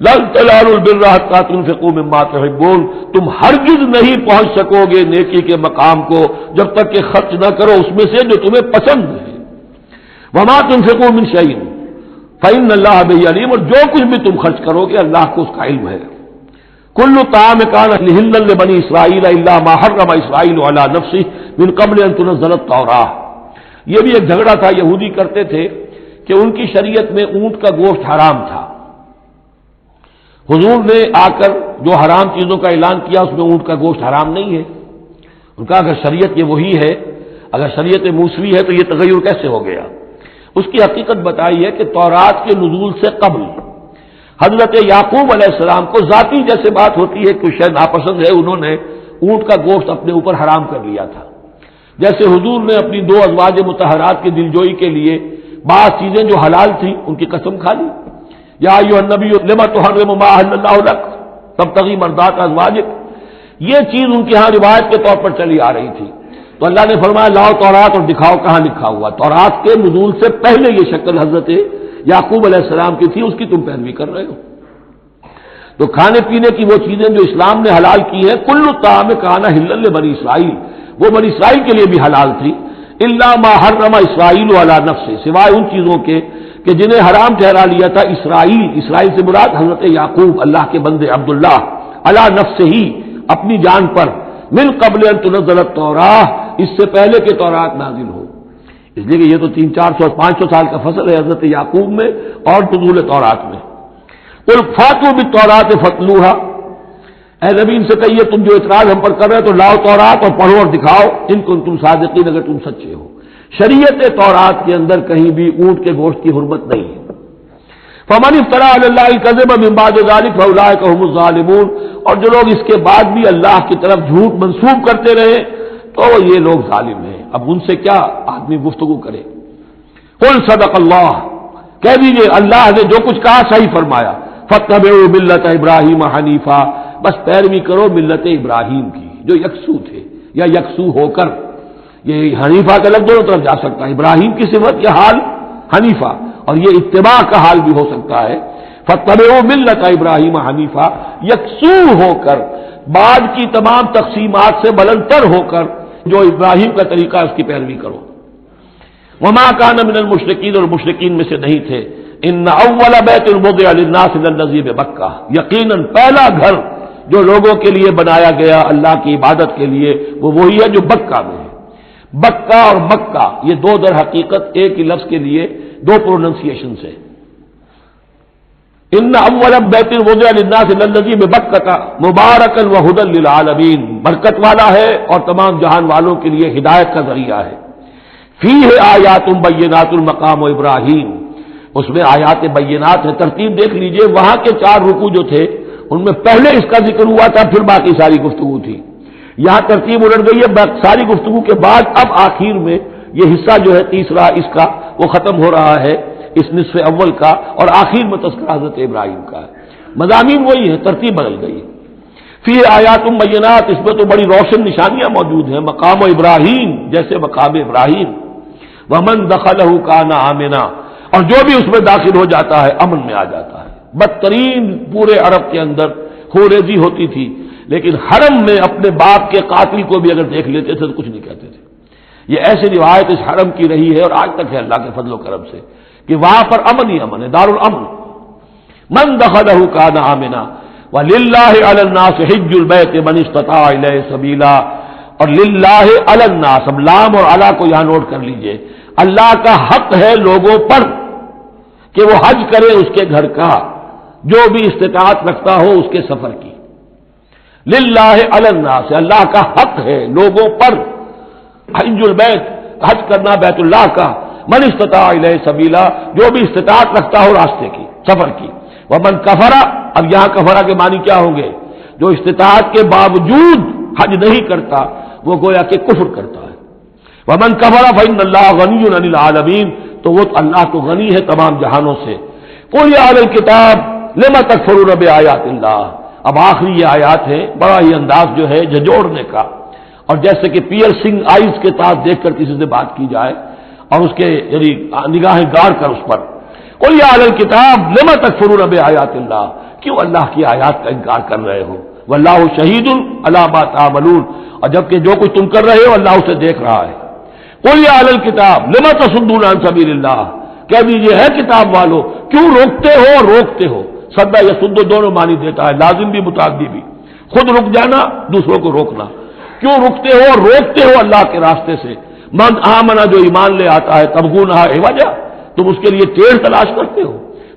لن تنالوا البر حتى تنفقوا مما تحبون، تم ہرگز نہیں پہنچ سکو گے نیکی کے مقام کو جب تک کہ خرچ نہ کرو اس میں سے جو تمہیں پسند ہے۔ وما تنفقوا من شيء فإن الله به عليم، اور جو کچھ بھی تم خرچ کرو گے اللہ کو اس کا علم ہے۔ کل طعام كان حلا لبني اسرائيل الا ما حرم اسرائيل على نفسه من قبل ان تنزل التوراة، یہ بھی ایک جھگڑا تھا، یہودی کرتے تھے کہ ان کی شریعت میں اونٹ کا گوشت حرام تھا، حضور نے آ کر جو حرام چیزوں کا اعلان کیا اس میں اونٹ کا گوشت حرام نہیں ہے۔ ان کا اگر شریعت یہ وہی ہے، اگر شریعت موسوی ہے تو یہ تغیر کیسے ہو گیا؟ اس کی حقیقت بتائی ہے کہ تورات کے نزول سے قبل حضرت یعقوب علیہ السلام کو ذاتی جیسے بات ہوتی ہے کہ شاید ناپسند ہے، انہوں نے اونٹ کا گوشت اپنے اوپر حرام کر لیا تھا، جیسے حضور نے اپنی دو ازواج مطہرات کی دلجوئی کے لیے بعض چیزیں جو حلال تھیں ان کی قسم کھا لی، یا ایھا النبی لما تحرم ما احل اللہ لک تبتغی مرضات ازواجک، یہ چیز ان کے ہاں روایت کے طور پر چلی آ رہی تھی، تو اللہ نے فرمایا لاؤ تورات اور دکھاؤ کہاں لکھا ہوا۔ تورات کے نزول سے پہلے یہ شکل حضرت یعقوب علیہ السلام کی تھی، اس کی تم پیروی کر رہے ہو۔ تو کھانے پینے کی وہ چیزیں جو اسلام نے حلال کی ہیں، کل طعام کان حلا لبنی اسرائیل، وہ بنی اسرائیل کے لیے بھی حلال تھی، الا ما حرم اسرائیل علی نفسہ، سوائے ان چیزوں کے کہ جنہیں حرام ٹھہرا لیا تھا اسرائیل، اسرائیل سے مراد حضرت یعقوب اللہ کے بندے عبداللہ، علی نفسہ ہی، اپنی جان پر، من قبل ان تنزل التوراہ، اس سے پہلے کہ تورات نازل ہو، اس لیے کہ یہ تو 300-400-500 سال کا فصل ہے حضرت یعقوب میں اور نزول تورات میں۔ قل فاتوا بالتوراۃ فاتلوها، اے نبی ان سے کہیے تم جو اعتراض ہم پر کر رہے تو لاؤ تورات اور پڑھو اور دکھاؤ ان کنتم صادقین، اگر تم سچے ہو۔ شریعت تورات کے اندر کہیں بھی اونٹ کے گوشت کی حرمت نہیں ہے۔ فمن افترى علی اللہ الکذب من بعد ذلک فاولئک هم الظالمون، اور جو لوگ اس کے بعد بھی اللہ کی طرف جھوٹ منسوب کرتے رہے تو یہ لوگ ظالم ہیں۔ اب ان سے کیا آدمی گفتگو کرے؟ قل صدق اللہ، کہہ دیجئے اللہ نے جو کچھ کہا صحیح فرمایا، فاتبعوا ملت ابراہیم حنیفا، بس پیروی کرو ملت ابراہیم کی جو یکسو تھے یا یکسو ہو کر، یہ حنیفہ کا لفظ دونوں طرف جا سکتا ہے، ابراہیم کی صفت یہ حال حنیفہ، اور یہ اتباع کا حال بھی ہو سکتا ہے۔ فاتبعوا ملت ابراہیم حنیفہ، یکسو ہو کر، بعد کی تمام تقسیمات سے بلندتر ہو کر جو ابراہیم کا طریقہ ہے اس کی پیروی کرو۔ وما کان من المشرکین، اور مشرکین میں سے نہیں تھے۔ ان اول بیت وضع للناس للذی ببکہ، یقیناً پہلا گھر جو لوگوں کے لیے بنایا گیا اللہ کی عبادت کے لیے وہ وہی ہے جو بکہ میں ہے۔ بکہ اور مکہ یہ دو در حقیقت ایک ہی لفظ کے لیے دو پروننسیشن سے. ان اول بیت وضع للناس الذی ببکۃ مبارکا وہدی للعالمین، برکت والا ہے اور تمام جہان والوں کے لیے ہدایت کا ذریعہ ہے. فیہ آیات بینات المقام ابراہیم، اس میں آیات بینات ہے. ترتیب دیکھ لیجئے، وہاں کے 4 رکوع جو تھے ان میں پہلے اس کا ذکر ہوا تھا، پھر باقی ساری گفتگو تھی. یہاں ترتیب الٹ گئی ہے، ساری گفتگو کے بعد اب آخر میں یہ حصہ جو ہے تیسرا اس کا وہ ختم ہو رہا ہے اس نصف اول کا، اور آخر میں تذکرہ حضرت ابراہیم کا ہے. مضامین وہی ہے، ترتیب بدل گئی. فی آیات بینات، اس میں تو بڑی روشن نشانیاں موجود ہیں. مقام ابراہیم، جیسے مقام ابراہیم. ومن دخلہ کان آمنا، اور جو بھی اس میں داخل ہو جاتا ہے امن میں آ جاتا ہے. بدترین پورے عرب کے اندر خوریزی ہوتی تھی، لیکن حرم میں اپنے باپ کے قاتل کو بھی اگر دیکھ لیتے تھے تو کچھ نہیں کہتے تھے. یہ ایسی روایت اس حرم کی رہی ہے اور آج تک ہے اللہ کے فضل و کرم سے کہ وہاں پر امن ہی امن ہے، دار الامن. من دخلہ کان آمنا وللہ علی الناس حج البیت من استطاع الیہ سبیلا. اور للہ علی الناس، اب لام اور علی کو یہاں نوٹ کر لیجئے، اللہ کا حق ہے لوگوں پر کہ وہ حج کرے اس کے گھر کا، جو بھی استطاعت رکھتا ہو اس کے سفر کی. للہ علی الناس، اللہ کا حق ہے لوگوں پر حج البیت، حج کرنا بیت اللہ کا. من استطاع الیہ سبیلا، جو بھی استطاعت رکھتا ہو راستے کی، سفر کی. ومن کفرا، اب یہاں کفرا کے معنی کیا ہوں گے؟ جو استطاعت کے باوجود حج نہیں کرتا وہ گویا کہ کفر کرتا ہے. ومن کفر فإن اللہ غنی عن العالمین، تو وہ اللہ تو غنی ہے تمام جہانوں سے. قل یا اہل الکتاب لم تکفرون بآیات اللہ. اب آخری یہ آیات ہے، بڑا ہی انداز جو ہے جھنجھوڑنے کا، اور جیسے کہ پیئرسنگ آئیز کے ساتھ دیکھ کر کسی سے بات کی جائے اور اس کے یعنی نگاہیں گاڑ کر اس پر. قل یا اہل الکتاب لم تکفرون بآیات اللہ، کیوں اللہ کی آیات کا انکار کر رہے ہو؟ واللہ شہید علی ما تعملون، اور جبکہ جو کچھ تم کر رہے ہو اللہ اسے دیکھ رہا ہے. قل یا اہل الکتاب لم تصدون عن سبیل اللہ، کہہ دیجیے ہے کتاب والو کیوں روکتے ہو روکتے ہو. سدا یا سد دونوں معنی دیتا ہے، لازم بھی متعدی بھی. خود رک جانا، دوسروں کو روکنا. کیوں رکتے ہو روکتے ہو اللہ کے راستے سے؟ من آمنا، جو ایمان لے آتا ہے، تبغونہا عوجا، تم اس کے لیے ٹیڑھ تلاش کرتے ہو،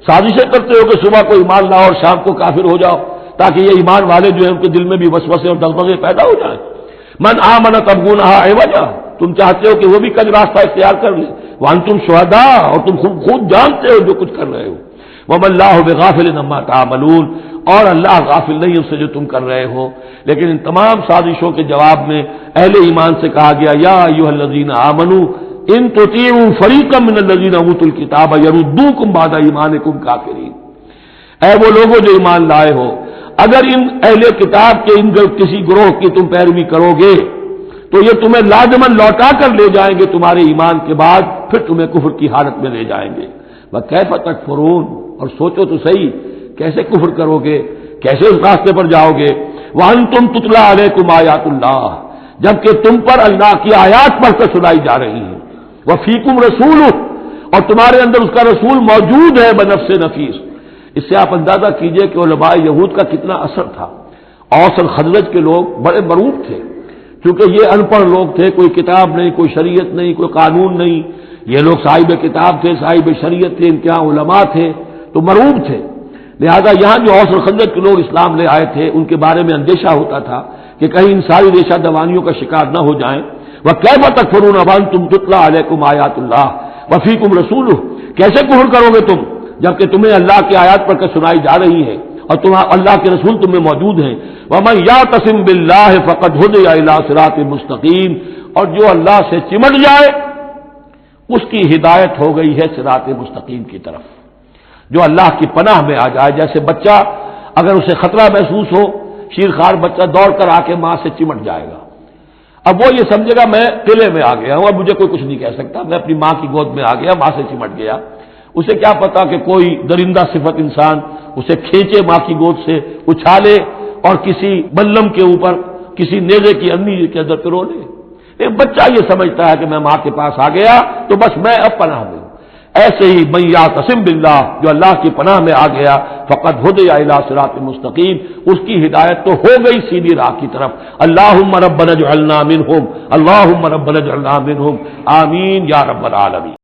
سازشیں کرتے ہو کہ صبح کو ایمان لاؤ اور شام کو کافر ہو جاؤ تاکہ یہ ایمان والے جو ہیں ان کے دل میں بھی وسوسے اور دغدغے پیدا ہو جائیں. من آمنا تبغونہا عوجا، تم چاہتے ہو کہ وہ بھی کج راستہ اختیار کر لے. وانتم شہداء، اور تم خود جانتے ہو جو کچھ کر رہے ہو. وما اللہ بغافل عما تعملون، اور اللہ غافل نہیں اس سے جو تم کر رہے ہو. لیکن ان تمام سازشوں کے جواب میں اہل ایمان سے کہا گیا یا ایھا الذین آمنوا ان تطیعوا فریقا من الذین اوتوا الکتاب یردوکم بعد ایمانکم کافرین. اے وہ لوگوں جو ایمان لائے ہو، اگر ان اہل کتاب کے ان کسی گروہ کی تم پیروی کرو گے تو یہ تمہیں لازماً لوٹا کر لے جائیں گے تمہارے ایمان کے بعد، پھر تمہیں کفر کی حالت میں لے جائیں گے. وکیف تکفرون، اور سوچو تو صحیح کیسے کفر کرو گے، کیسے اس راستے پر جاؤ گے. وانتم تتلی علیکم آیات اللہ، جبکہ تم پر اللہ کی آیات پڑھ کر سنائی جا رہی ہیں. وفیکم رسولہ، اور تمہارے اندر اس کا رسول موجود ہے بنفس نفیس. اس سے آپ اندازہ کیجئے کہ علماء یہود کا کتنا اثر تھا. اوس اور خزرج کے لوگ بڑے مرعوب تھے، کیونکہ یہ ان پڑھ لوگ تھے، کوئی کتاب نہیں، کوئی شریعت نہیں، کوئی قانون نہیں. یہ لوگ صاحب کتاب تھے، صاحب شریعت تھے، ان کے یہاں علماء تھے تو مرعوب تھے. لہذا یہاں جو اوس اور خزرج کے لوگ اسلام لے آئے تھے ان کے بارے میں اندیشہ ہوتا تھا کہ کہیں ان ساری ریشہ دوانیوں کا شکار نہ ہو جائیں. وَكَيْفَ تَكْفُرُونَ وَأَنْتُمْ تُتْلَىٰ عَلَيْكُمْ آیَاتُ اللَّهِ وَفِيكُمْ رَسُولُهُ، کیسے کفر کرو گے تم جبکہ تمہیں اللہ کی آیات پڑھ کر سنائی جا رہی ہے اور اللہ کے رسول تم میں موجود ہیں. وَمَن يَعْتَصِم بِاللَّهِ فَقَدْ هُدِيَ إِلَىٰ صِرَاطٍ مُّسْتَقِيمٍ، اور جو اللہ سے چمٹ جائے اس کی ہدایت ہو گئی ہے صراط مستقیم کی طرف. جو اللہ کی پناہ میں آ جائے، جیسے بچہ اگر اسے خطرہ محسوس ہو، شیرخوار بچہ دوڑ کر آ کے ماں سے چمٹ جائے گا. اب وہ یہ سمجھے گا میں قلعے میں آ گیا ہوں، اب مجھے کوئی کچھ نہیں کہہ سکتا، میں اپنی ماں کی گود میں آ گیا، ماں سے چمٹ گیا. اسے کیا پتا کہ کوئی درندہ صفت انسان اسے کھینچے ماں کی گود سے، اچھالے اور کسی بلم کے اوپر کسی نیزے کی انی کے اندر پرو لے. ایک بچہ یہ سمجھتا ہے کہ میں ماں کے پاس آ گیا تو بس میں اب پناہ میں ہوں. ایسے ہی من یعتصم باللہ، جو اللہ کی پناہ میں آ گیا، فقد ہدی الی صراط مستقیم، اس کی ہدایت تو ہو گئی سیدھی راہ کی طرف. اللہم ربنا اجعلنا منہم، اللہم ربنا اجعلنا منہم، آمین یا رب العالمین.